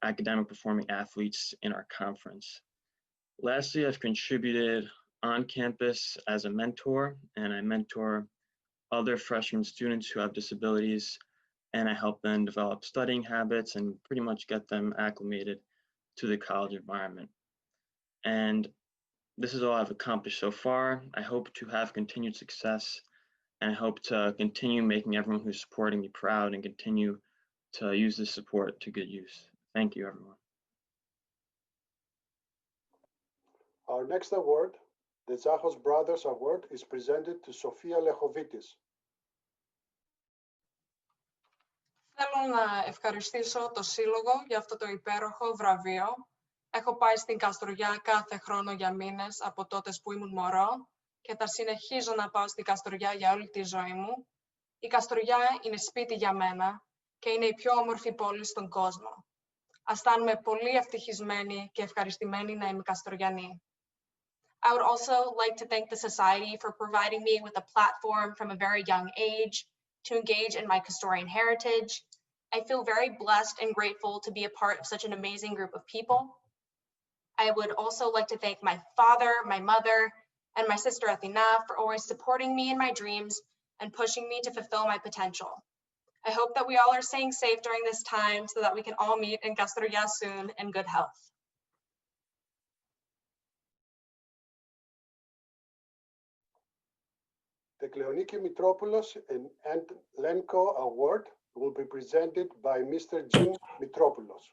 academic performing athletes in our conference. Lastly, I've contributed on campus as a mentor, and I mentor other freshman students who have disabilities, and I help them develop studying habits and pretty much get them acclimated to the college environment. And this is all I've accomplished so far. I hope to have continued success, and I hope to continue making everyone who's supporting me proud and continue to use this support to good use. Thank you, everyone. Our next award, the Zachos Brothers Award, is presented to Sophia Lajovetis. Θέλω να ευχαριστήσω το Σύλλογο για αυτό το υπέροχο βραβείο. Έχω πάει στην Καστοριά κάθε χρόνο για μήνες από τότε που ήμουν μωρό και θα συνεχίζω να πάω στην Καστοριά για όλη τη ζωή μου. Η Καστοριά είναι σπίτι για μένα και είναι η πιο όμορφη πόλη στον κόσμο. Αισθάνομαι πολύ ευτυχισμένη και ευχαριστημένη να είμαι Καστοριανή. I would also like to thank the Society for providing me with a platform from a very young age to engage in my Custodian heritage. I feel very blessed and grateful to be a part of such an amazing group of people. I would also like to thank my father, my mother, and my sister Athena for always supporting me in my dreams and pushing me to fulfill my potential. I hope that we all are staying safe during this time so that we can all meet in Castoroia soon in good health. The Kleoniki Mitropoulos and Lenko Award will be presented by Mr. Jim Mitropoulos.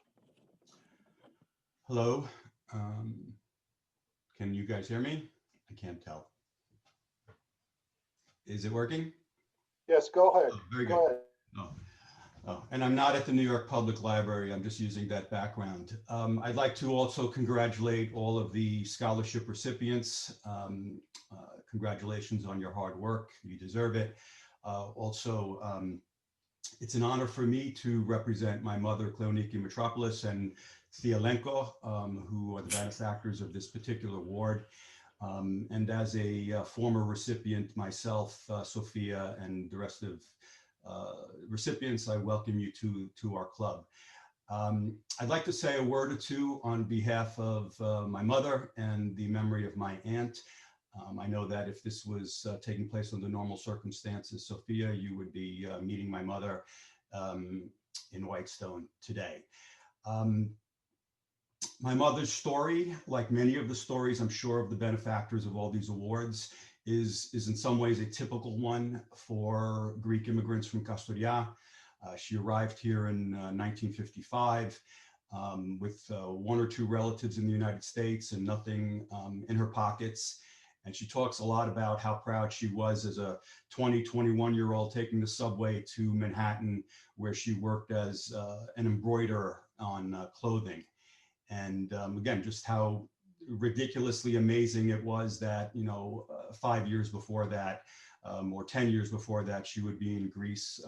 Hello. Can you guys hear me? I can't tell. Is it working? Yes, go ahead. Oh, very go good. ahead. Oh, and I'm not at the New York Public Library. I'm just using that background. I'd like to also congratulate all of the scholarship recipients. Congratulations on your hard work. You deserve it. It's an honor for me to represent my mother, Kleoniki Mitropoulos, and Thea Lenko, who are the benefactors of this particular award. And as a former recipient myself, Sophia, and the rest of recipients, I welcome you to our club. I'd like to say a word or two on behalf of my mother and the memory of my aunt. I know that if this was taking place under normal circumstances, Sophia, you would be meeting my mother in Whitestone today. My mother's story, like many of the stories, I'm sure, of the benefactors of all these awards, is in some ways a typical one for Greek immigrants from Kastoria. She arrived here in 1955 with one or two relatives in the United States and nothing in her pockets. And she talks a lot about how proud she was as a 21-year-old taking the subway to Manhattan, where she worked as an embroiderer on clothing. And again, just how ridiculously amazing it was that, 5 years before that, or 10 years before that, she would be in Greece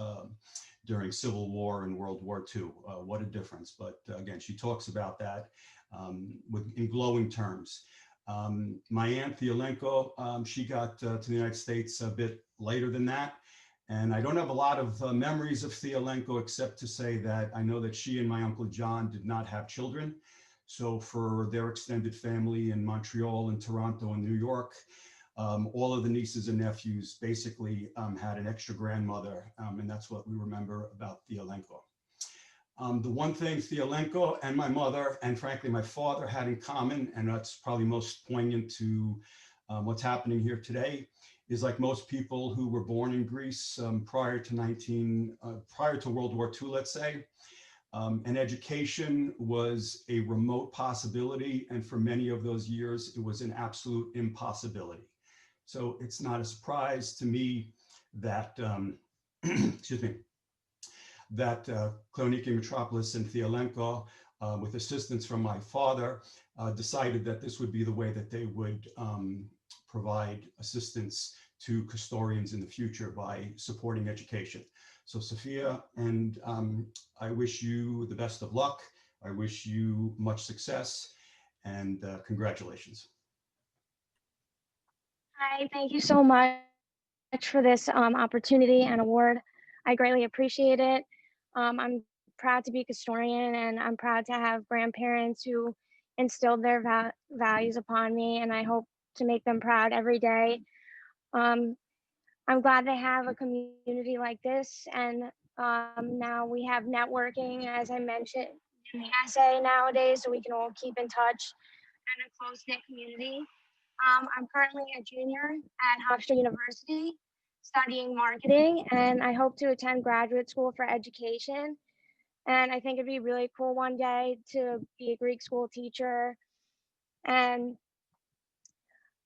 during Civil War and World War II. What a difference. But again, she talks about that in glowing terms. My aunt, Thea Lenko, she got to the United States a bit later than that. And I don't have a lot of memories of Thea Lenko, except to say that I know that she and my Uncle John did not have children. So for their extended family in Montreal and Toronto and New York, all of the nieces and nephews basically had an extra grandmother, and that's what we remember about Thea Lenko. The one thing Thea Lenko and my mother, and frankly my father, had in common, and that's probably most poignant to what's happening here today, is like most people who were born in Greece prior to World War II, let's say, and education was a remote possibility, and for many of those years, it was an absolute impossibility. So it's not a surprise to me that, excuse me, that Kleoniki Mitropoulos and Thea Lenko, with assistance from my father, decided that this would be the way that they would provide assistance to Custodians in the future by supporting education. So Sophia, and I wish you the best of luck. I wish you much success, and congratulations. Hi, thank you so much for this opportunity and award. I greatly appreciate it. I'm proud to be a Custodian, and I'm proud to have grandparents who instilled their values upon me, and I hope to make them proud every day. I'm glad they have a community like this, and now we have networking, as I mentioned, in the essay nowadays, so we can all keep in touch and a close-knit community. I'm currently a junior at Hofstra University studying marketing, and I hope to attend graduate school for education. And I think it'd be really cool one day to be a Greek school teacher. And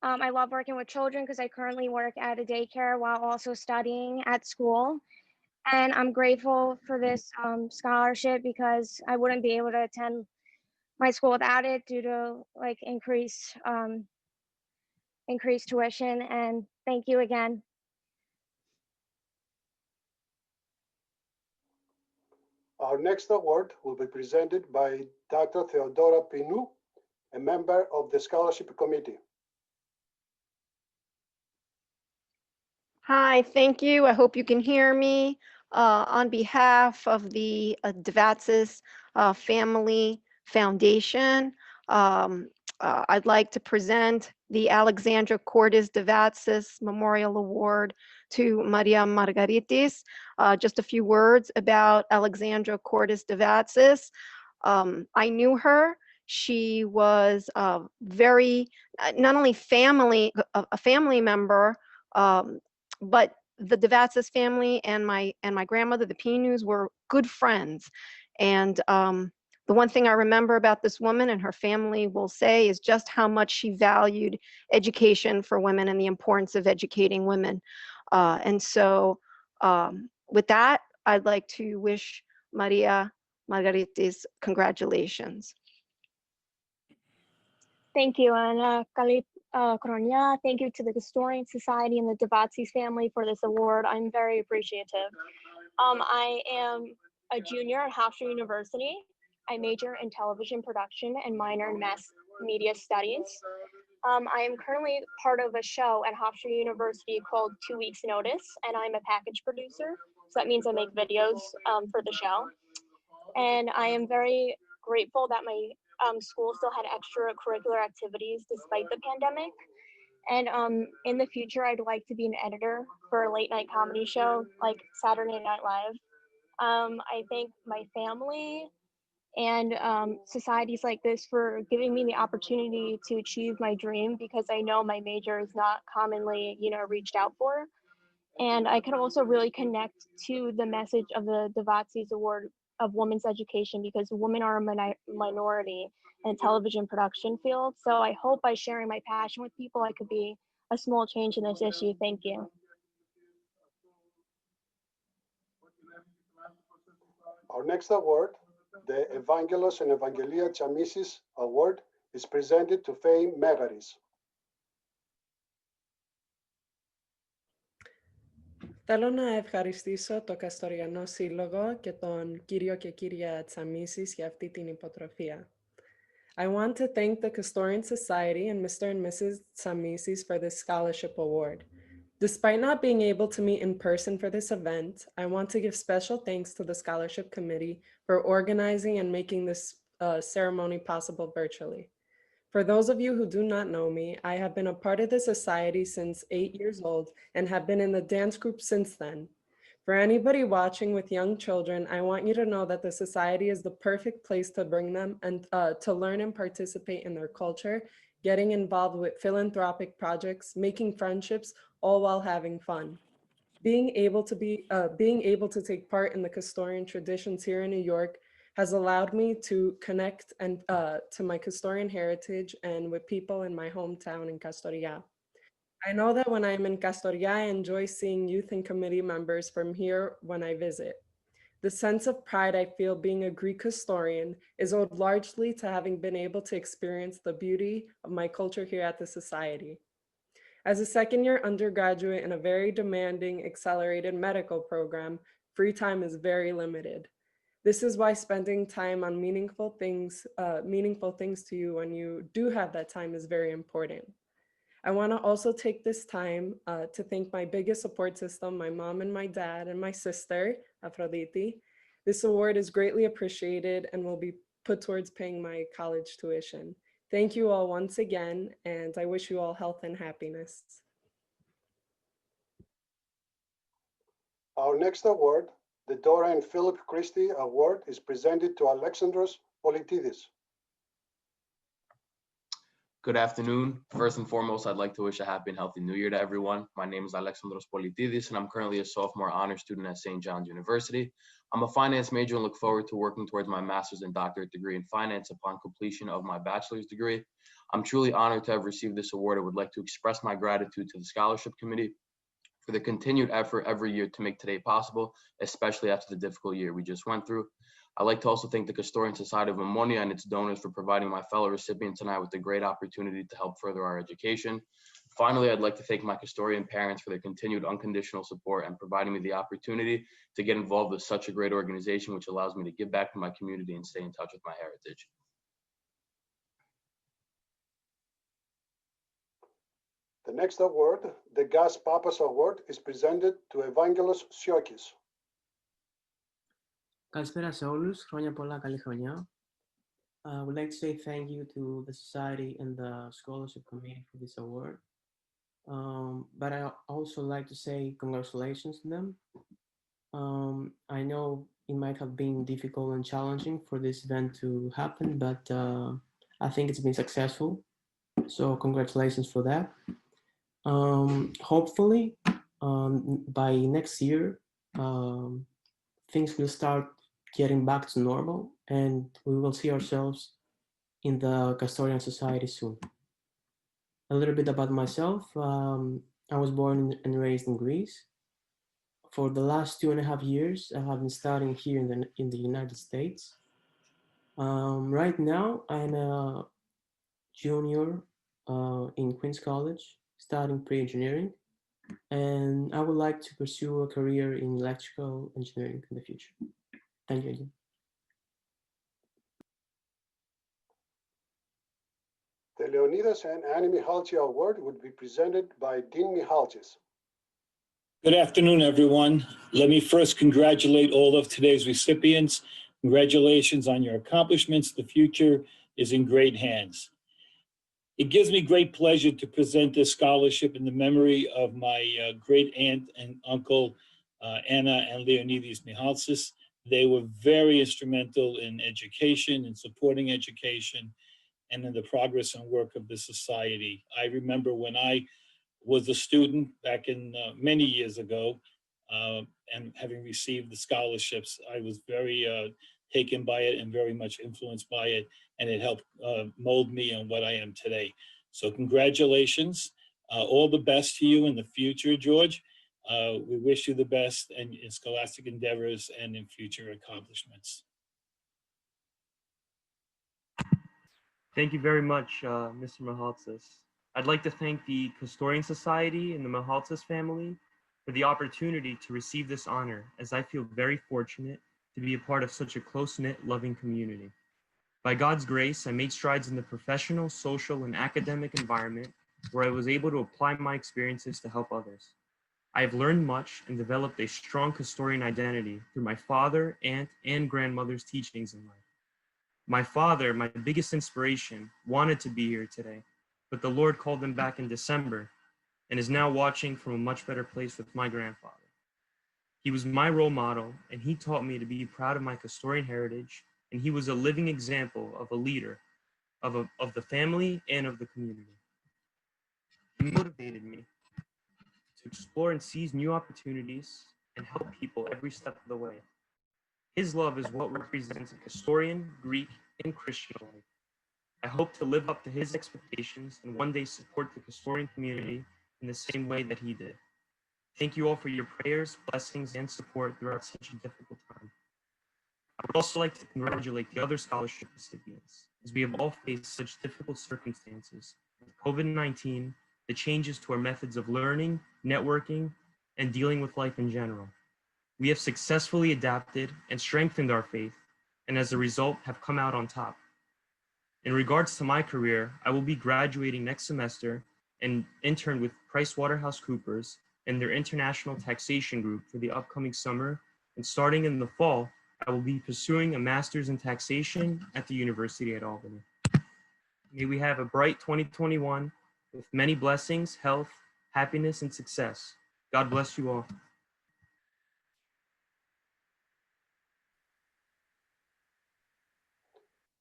I love working with children because I currently work at a daycare while also studying at school. And I'm grateful for this scholarship because I wouldn't be able to attend my school without it due to like increased tuition. And thank you again. Our next award will be presented by Dr. Theodora Pinou, a member of the Scholarship Committee. Hi, thank you. I hope you can hear me. On behalf of the Dvatsis Family Foundation, I'd like to present the Alexandria Politidis Memorial Award to Maria Margaritis. Just a few words about Alexandria Politidis. I knew her. She was very, not only a family member, but the Devatsis family and my grandmother, the Pinus, were good friends. And the one thing I remember about this woman and her family will say is just how much she valued education for women and the importance of educating women. And so with that, I'd like to wish Maria Margaritis congratulations. Thank you, and Kali Kronia. Thank you to the Custodian Society and the Devatsis family for this award. I'm very appreciative. I am a junior at Hofstra University. I major in television production and minor in mass media studies. I am currently part of a show at Hofstra University called 2 Weeks Notice, and I'm a package producer. So that means I make videos for the show. And I am very grateful that my school still had extracurricular activities despite the pandemic. And in the future, I'd like to be an editor for a late night comedy show like Saturday Night Live. I thank my family and societies like this for giving me the opportunity to achieve my dream, because I know my major is not commonly, reached out for. And I could also really connect to the message of the Devatsis Award of Women's Education, because women are a minority in the television production field. So I hope by sharing my passion with people, I could be a small change in this issue. Thank you. Our next award, the Evangelos and Evangelia Chamisis Award, is presented to Faye Megaris. Θέλω να ευχαριστήσω το Καστοριανό Σύλλογο και τον κύριο και κυρία Τσαμίσης για αυτή την υποτροφία. I want to thank the Custodian Society and Mr. and Mrs. Tsamisis for this scholarship award. Despite not being able to meet in person for this event, I want to give special thanks to the Scholarship Committee for organizing and making this ceremony possible virtually. For those of you who do not know me, I have been a part of the society since 8 years old and have been in the dance group since then. For anybody watching with young children, I want you to know that the society is the perfect place to bring them and to learn and participate in their culture, getting involved with philanthropic projects, making friendships, all while having fun. Being able to take part in the Custodian traditions here in New York has allowed me to connect and to my Custodian heritage and with people in my hometown in Castoria. I know that when I'm in Castoria, I enjoy seeing youth and committee members from here when I visit. The sense of pride I feel being a Greek historian is owed largely to having been able to experience the beauty of my culture here at the Society. As a second-year undergraduate in a very demanding accelerated medical program, free time is very limited. This is why spending time on meaningful things to you when you do have that time is very important. I want to also take this time to thank my biggest support system, my mom and my dad and my sister, Aphrodite. This award is greatly appreciated and will be put towards paying my college tuition. Thank you all once again, and I wish you all health and happiness. Our next award, the Dora and Philip Christie Award, is presented to Alexandros Politidis. Good afternoon. First and foremost, I'd like to wish a happy and healthy new year to everyone. My name is Alexandros Politidis, and I'm currently a sophomore honor student at St. John's University. I'm a finance major and look forward to working towards my master's and doctorate degree in finance upon completion of my bachelor's degree. I'm truly honored to have received this award. I would like to express my gratitude to the Scholarship Committee for the continued effort every year to make today possible, especially after the difficult year we just went through. I'd like to also thank the Custodian Society of Ommonia and its donors for providing my fellow recipients and I with a great opportunity to help further our education. Finally, I'd like to thank my custodian parents for their continued unconditional support and providing me the opportunity to get involved with such a great organization, which allows me to give back to my community and stay in touch with my heritage. The next award, the Gas Papas Award, is presented to Evangelos Siokis. Καλησπέρα σε όλους, χρόνια πολλά, καλή χρονιά. I would like to say thank you to the Society and the Scholarship Committee for this award. But I also like to say congratulations to them. I know it might have been difficult and challenging for this event to happen, but I think it's been successful. So congratulations for that. Hopefully, by next year, things will start getting back to normal and we will see ourselves in the Custodian Society soon. A little bit about myself. I was born and raised in Greece. For the last 2.5 years, I have been studying here in the United States. Right now, I'm a junior in Queens College, studying pre-engineering, and I would like to pursue a career in electrical engineering in the future. Thank you again. The Leonidas and Annie Mihalci Award would be presented by Dean Mihalcis. Good afternoon, everyone. Let me first congratulate all of today's recipients. Congratulations on your accomplishments. The future is in great hands. It gives me great pleasure to present this scholarship in the memory of my great aunt and uncle, Anna and Leonidas Mihalcis. They were very instrumental in education and supporting education and in the progress and work of the society. I remember when I was a student back in many years ago, and having received the scholarships, I was very taken by it and very much influenced by it, and it helped mold me and what I am today. So congratulations, all the best to you in the future, George. We wish you the best in scholastic endeavors and in future accomplishments. Thank you very much, Mr. Mihalcis. I'd like to thank the Custodian Society and the Mihalcis family for the opportunity to receive this honor, as I feel very fortunate to be a part of such a close-knit, loving community. By God's grace, I made strides in the professional, social, and academic environment where I was able to apply my experiences to help others. I have learned much and developed a strong custodian identity through my father, aunt, and grandmother's teachings in life. My father, my biggest inspiration, wanted to be here today, but the Lord called him back in December and is now watching from a much better place with my grandfather. He was my role model, and he taught me to be proud of my custodian heritage, and he was a living example of a leader of the family and of the community. He motivated me to explore and seize new opportunities and help people every step of the way. His love is what represents a custodian, Greek, and Christian life. I hope to live up to his expectations and one day support the custodian community in the same way that he did. Thank you all for your prayers, blessings, and support throughout such a difficult time. I would also like to congratulate the other scholarship recipients, as we have all faced such difficult circumstances with COVID-19, the changes to our methods of learning, networking, and dealing with life in general. We have successfully adapted and strengthened our faith, and as a result have come out on top. In regards to my career, I will be graduating next semester and intern with PricewaterhouseCoopers and their international taxation group for the upcoming summer, and starting in the fall, I will be pursuing a master's in taxation at the University at Albany. May we have a bright 2021 with many blessings, health, happiness, and success. God bless you all.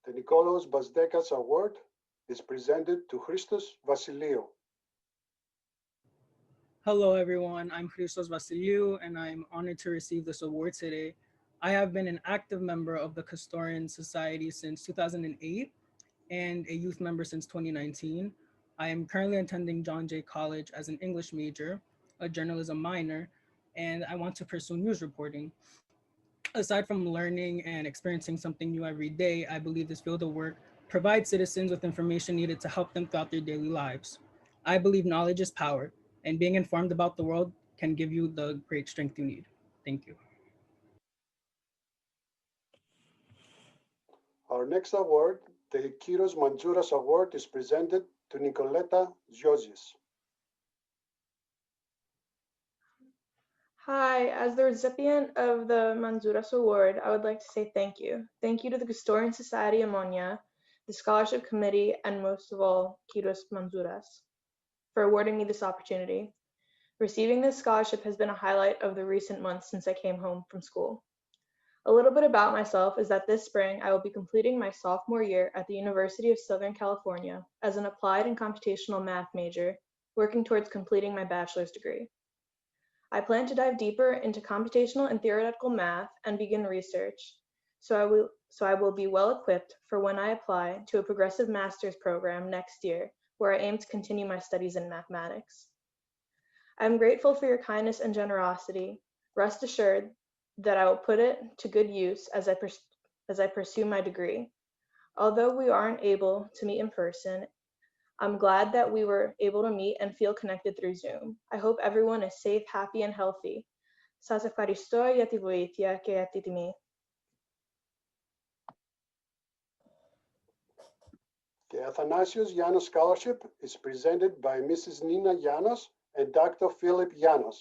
The Nicolas Bazdekas Award is presented to Christos Vasiliou. Hello, everyone. I'm Christos Vasiliou, and I'm honored to receive this award today. I have been an active member of the Custodian Society since 2008 and a youth member since 2019. I am currently attending John Jay College as an English major, a journalism minor, and I want to pursue news reporting. Aside from learning and experiencing something new every day, I believe this field of work provides citizens with information needed to help them throughout their daily lives. I believe knowledge is power, and being informed about the world can give you the great strength you need. Thank you. Our next award, the Kyros Mantouras Award, is presented to Nicoleta Ziozis. Hi, as the recipient of the Mantouras Award, I would like to say thank you. Thank you to the Custodian Society Ommonia the Scholarship Committee, and most of all, Kyrios Manzouras, for awarding me this opportunity. Receiving this scholarship has been a highlight of the recent months since I came home from school. A little bit about myself is that this spring I will be completing my sophomore year at the University of Southern California as an applied and computational math major, working towards completing my bachelor's degree. I plan to dive deeper into computational and theoretical math and begin research, so I will be well equipped for when I apply to a progressive master's program next year, where I aim to continue my studies in mathematics. I am grateful for your kindness and generosity. Rest assured that I will put it to good use as I pursue my degree. Although we aren't able to meet in person, I'm glad that we were able to meet and feel connected through Zoom. I hope everyone is safe, happy, and healthy. Σας ευχαριστώ για τη βοήθεια και για τη τιμή. The Atanacios Yanos Scholarship is presented by Mrs. Nina Yanos and Dr. Philip Yanos.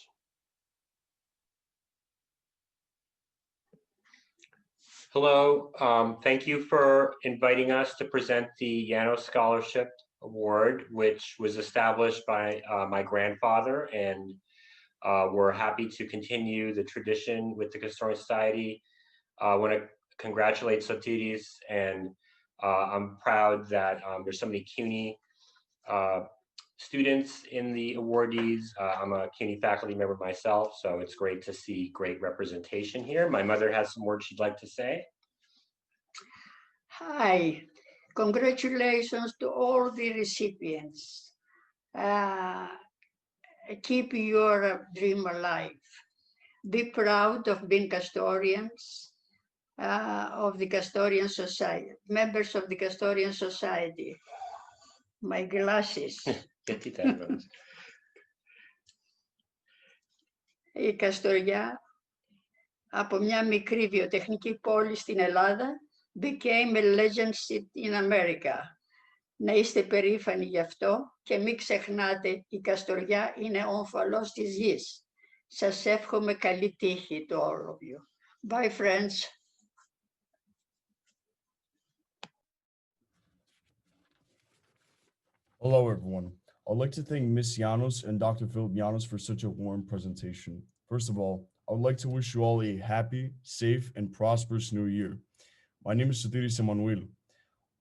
Hello, thank you for inviting us to present the Yanos Scholarship Award, which was established by my grandfather, and we're happy to continue the tradition with the Custodian Society. I want to congratulate Sothiris, and I'm proud that there's so many CUNY students in the awardees. I'm a CUNY faculty member myself, so it's great to see great representation here. My mother has some words she'd like to say. Hi, congratulations to all the recipients. Keep your dream alive. Be proud of being custodians of the Custodian Society, members of the Custodian Society. My glasses. Η Καστοριά, από μια μικρή βιοτεχνική πόλη στην Ελλάδα, became a legend in America. Να είστε περήφανοι γι' αυτό και μην ξεχνάτε, η Καστοριά είναι ο ομφαλός της γης. Σας εύχομαι καλή τύχη to all of you. Bye, friends. Hello, everyone. I'd like to thank Ms. Yanos and Dr. Philip Yanos for such a warm presentation. First of all, I would like to wish you all a happy, safe, and prosperous new year. My name is Sothiris Emanuelo.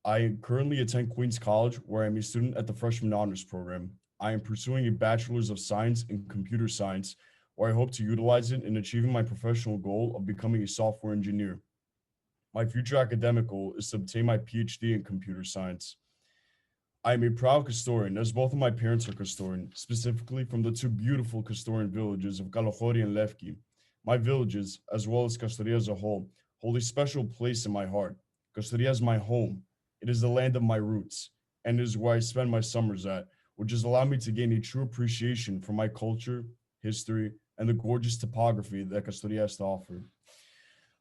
I currently attend Queens College, where I'm a student at the Freshman Honors Program. I am pursuing a Bachelor's of Science in Computer Science, where I hope to utilize it in achieving my professional goal of becoming a software engineer. My future academic goal is to obtain my PhD in computer science. I am a proud Custodian, as both of my parents are Custodian, specifically from the two beautiful Custodian villages of Kalochori and Lefki. My villages, as well as Kastoria as a whole, hold a special place in my heart. Kastoria is my home. It is the land of my roots, and it is where I spend my summers at, which has allowed me to gain a true appreciation for my culture, history, and the gorgeous topography that Kastoria has to offer.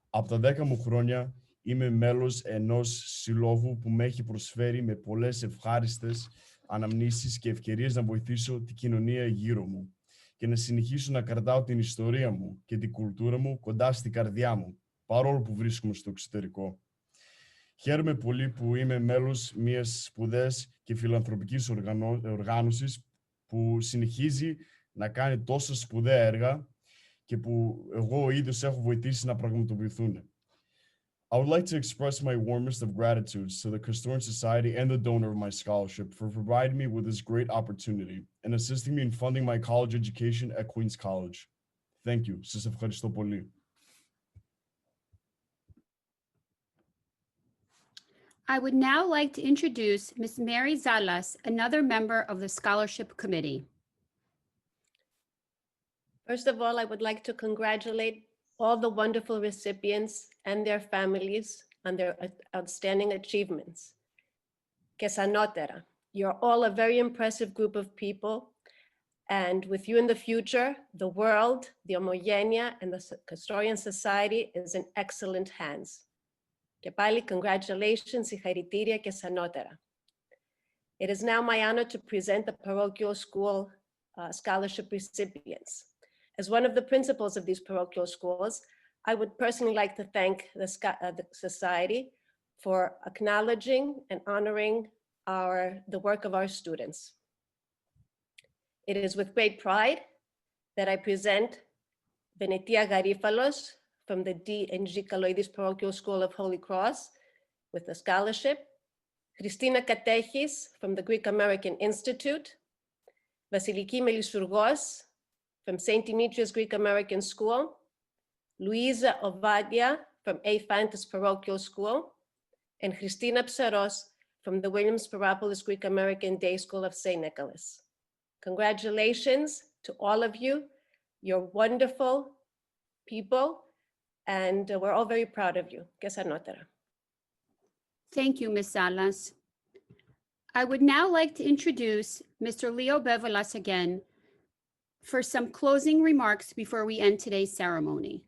Από τα 10 μου χρόνια, είμαι μέλος ενός συλλόγου που με έχει προσφέρει με πολλές ευχάριστες αναμνήσεις και ευκαιρίες να βοηθήσω την κοινωνία γύρω μου και να συνεχίσω να κρατάω την ιστορία μου και την κουλτούρα μου κοντά στην καρδιά μου, παρόλο που βρίσκομαι στο εξωτερικό. Χαίρομαι πολύ που είμαι μέλος μιας σπουδαίας και φιλανθρωπικής οργάνωσης που συνεχίζει να κάνει τόσα σπουδαία έργα και που εγώ ο ίδιος έχω βοηθήσει να πραγματοποιηθούν. I would like to express my warmest of gratitudes to the Custodian Society and the donor of my scholarship for providing me with this great opportunity and assisting me in funding my college education at Queens College. Thank you. Σας ευχαριστώ πολύ. I would now like to introduce Ms. Mary Zalas, another member of the Scholarship Committee. First of all, I would like to congratulate all the wonderful recipients and their families on their outstanding achievements. Και sanotera, you're all a very impressive group of people, and with you in the future, the world, the Omogenia, and the Custodian Society is in excellent hands. Και πάλι, congratulations, συγχαρητήρια και sanotera. It is now my honor to present the parochial school scholarship recipients. As one of the principals of these parochial schools, I would personally like to thank the Society for acknowledging and honoring the work of our students. It is with great pride that I present Venetia Garifalos from the D&G Kaloidis Parochial School of Holy Cross with a scholarship, Christina Katechis from the Greek American Institute, Vasiliki Melissurgos from St. Dimitrios Greek American School, Luisa Ovadia from A. Fantas Parochial School, and Christina Psaros from the Williams Parapolis Greek American Day School of St. Nicholas. Congratulations to all of you. You're wonderful people, and we're all very proud of you. Thank you, Ms. Salas. I would now like to introduce Mr. Leo Bevelas again for some closing remarks before we end today's ceremony.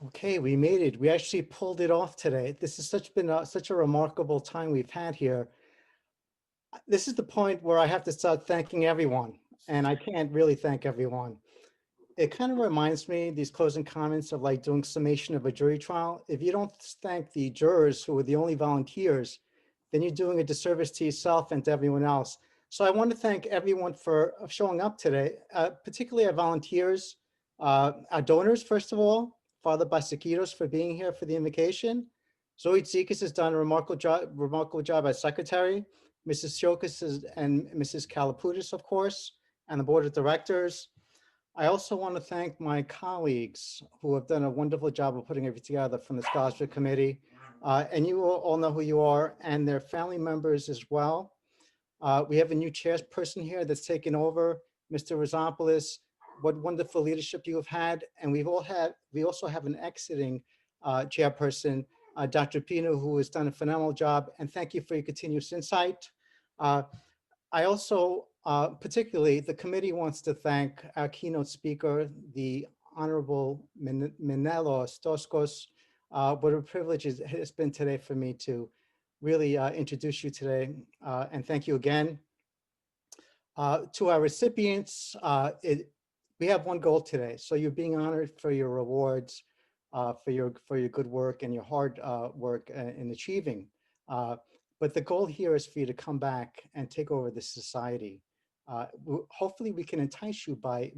Okay, we made it. We actually pulled it off today. This has been such a remarkable time we've had here. This is the point where I have to start thanking everyone, and I can't really thank everyone. It kind of reminds me, these closing comments, of like doing summation of a jury trial. If you don't thank the jurors who are the only volunteers, then you're doing a disservice to yourself and to everyone else. So I want to thank everyone for showing up today, particularly our volunteers, our donors, first of all, Father Basakiros for being here for the invocation. Zoe Tsikas has done a remarkable job as secretary, Mrs. Shokas and Mrs. Kalapudis, of course, and the board of directors. I also want to thank my colleagues who have done a wonderful job of putting everything together from the scholarship committee. And you all know who you are, and their family members as well. We have a new chairperson here that's taken over, Mr. Risopoulos. What wonderful leadership you have had. And we also have an exiting chairperson, Dr. Pino, who has done a phenomenal job. And thank you for your continuous insight. I also, particularly, the committee wants to thank our keynote speaker, the Honorable Menelos Toskos. What a privilege it has been today for me to really introduce you today. And thank you again. To our recipients, we have one goal today. So you're being honored for your rewards, for your good work and your hard work in achieving. But the goal here is for you to come back and take over the society. Hopefully we can entice you by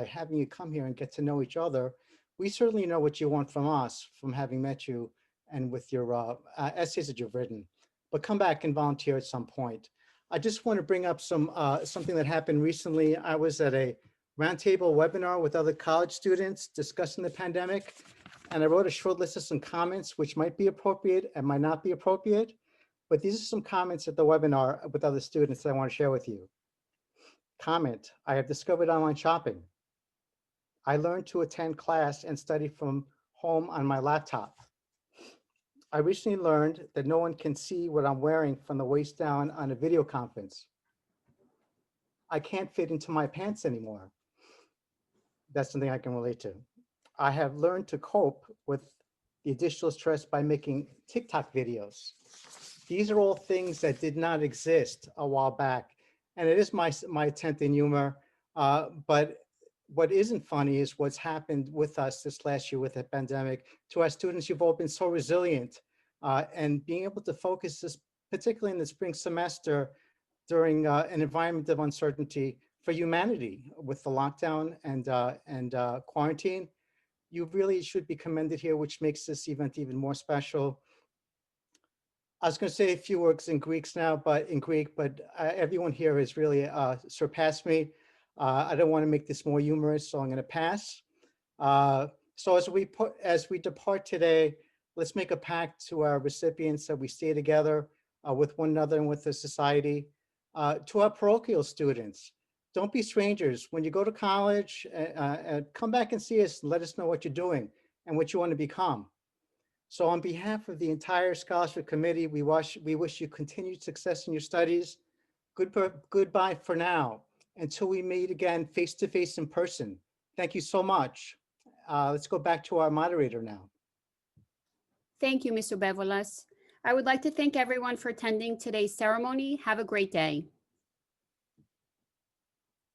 having you come here and get to know each other. We certainly know what you want from us, from having met you and with your essays that you've written. But come back and volunteer at some point. I just want to bring up something that happened recently. I was at a roundtable webinar with other college students discussing the pandemic, and I wrote a short list of some comments which might be appropriate and might not be appropriate. But these are some comments at the webinar with other students that I want to share with you. Comment: I have discovered online shopping. I learned to attend class and study from home on my laptop. I recently learned that no one can see what I'm wearing from the waist down on a video conference. I can't fit into my pants anymore. That's something I can relate to. I have learned to cope with the additional stress by making TikTok videos. These are all things that did not exist a while back. And it is my attempt in humor. But what isn't funny is what's happened with us this last year with the pandemic. To our students, you've all been so resilient and being able to focus this, particularly in the spring semester, during an environment of uncertainty for humanity with the lockdown and quarantine. You really should be commended here, which makes this event even more special. I was going to say a few words in Greek now, but everyone here has really surpassed me. I don't want to make this more humorous, so I'm going to pass. So as we depart today, let's make a pact to our recipients that we stay together with one another and with the society. To our parochial students, don't be strangers. When you go to college, come back and see us and let us know what you're doing and what you want to become. So on behalf of the entire scholarship committee, we wish you continued success in your studies. Goodbye for now, until we meet again face-to-face in person. Thank you so much. Let's go back to our moderator now. Thank you, Mr. Bevelas. I would like to thank everyone for attending today's ceremony. Have a great day.